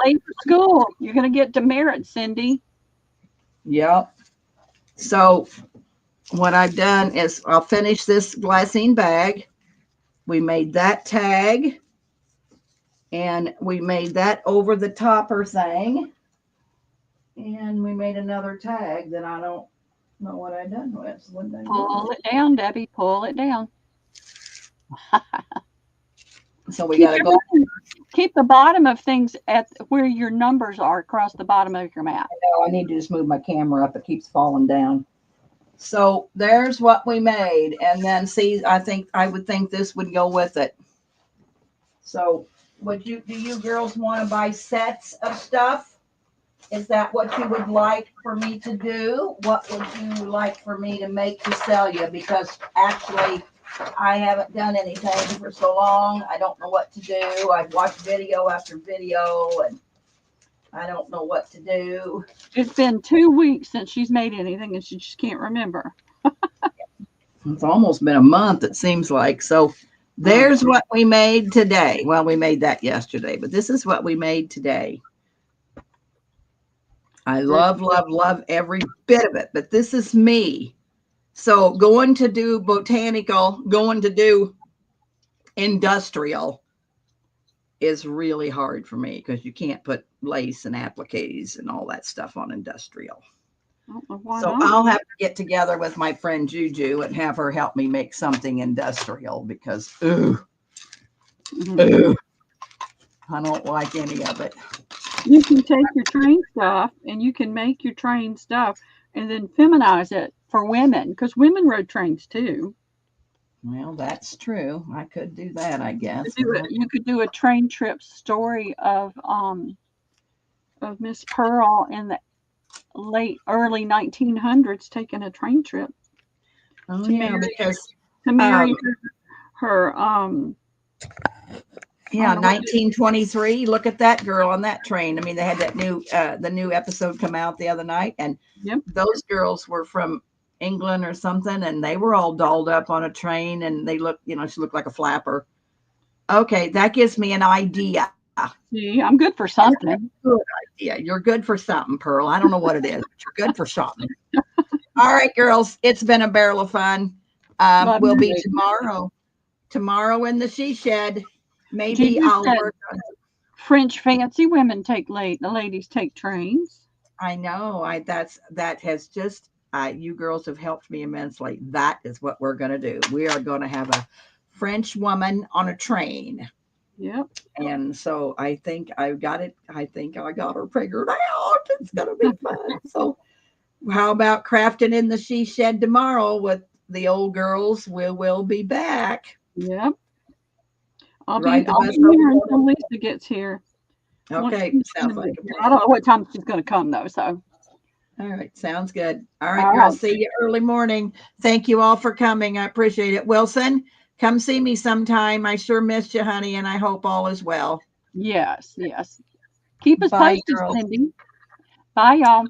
Late for school. You're going to get demerit, Cindy. Yep. So what I've done is I'll finish this glassine bag. We made that tag. And we made that over the topper thing. And we made another tag that I don't know what I done with. What did I do? Pull it down, Debbie. Pull it down. So we got to go. Keep the bottom of things at where your numbers are across the bottom of your mat. I need to just move my camera up. It keeps falling down. So there's what we made. And then see, I would think this would go with it. So do you girls want to buy sets of stuff? Is that what you would like for me to do? What would you like for me to make to sell you? Because actually, I haven't done anything for so long. I don't know what to do. I've watched video after video, and I don't know what to do. It's been 2 weeks since she's made anything, and she just can't remember. It's almost been a month, it seems like. So there's what we made today. Well, we made that yesterday, but this is what we made today. I love every bit of it, but this is me. So going to do botanical, going to do industrial is really hard for me, because you can't put lace and appliques and all that stuff on industrial. So I'll have to get together with my friend Juju and have her help me make something industrial, because I don't like any of it. You can take your train stuff and you can make your train stuff and then feminize it for women, because women rode trains too. Well, that's true. I could do that, I guess. You could do a train trip story of Miss Pearl in the early 1900s taking a train trip. Oh, yeah, because to marry her 1923. Look at that girl on that train. I mean, they had that the new episode come out the other night, and those girls were from England or something, and they were all dolled up on a train, and they looked, she looked like a flapper. Okay, that gives me an idea. See, I'm good for something. Good idea. You're good for something, Pearl. I don't know what it is, but you're good for something. All right, girls, it's been a barrel of fun. We'll be tomorrow in the she shed. Maybe I'll work on it. French fancy women the ladies take trains. I know. That has just you girls have helped me immensely. That is what we're going to do. We are going to have a French woman on a train. Yep. And so I think I got it. I think I got her figured out. It's going to be fun. So how about crafting in the she shed tomorrow with the old girls? We'll be back. Yep. I'll be here until Lisa gets here. Okay. Sounds like I don't know what time she's going to come though. So. All right. Sounds good. All right, girls. See you early morning. Thank you all for coming. I appreciate it. Wilson, come see me sometime. I sure missed you, honey, and I hope all is well. Yes. Keep us posted, Cindy. Bye, y'all.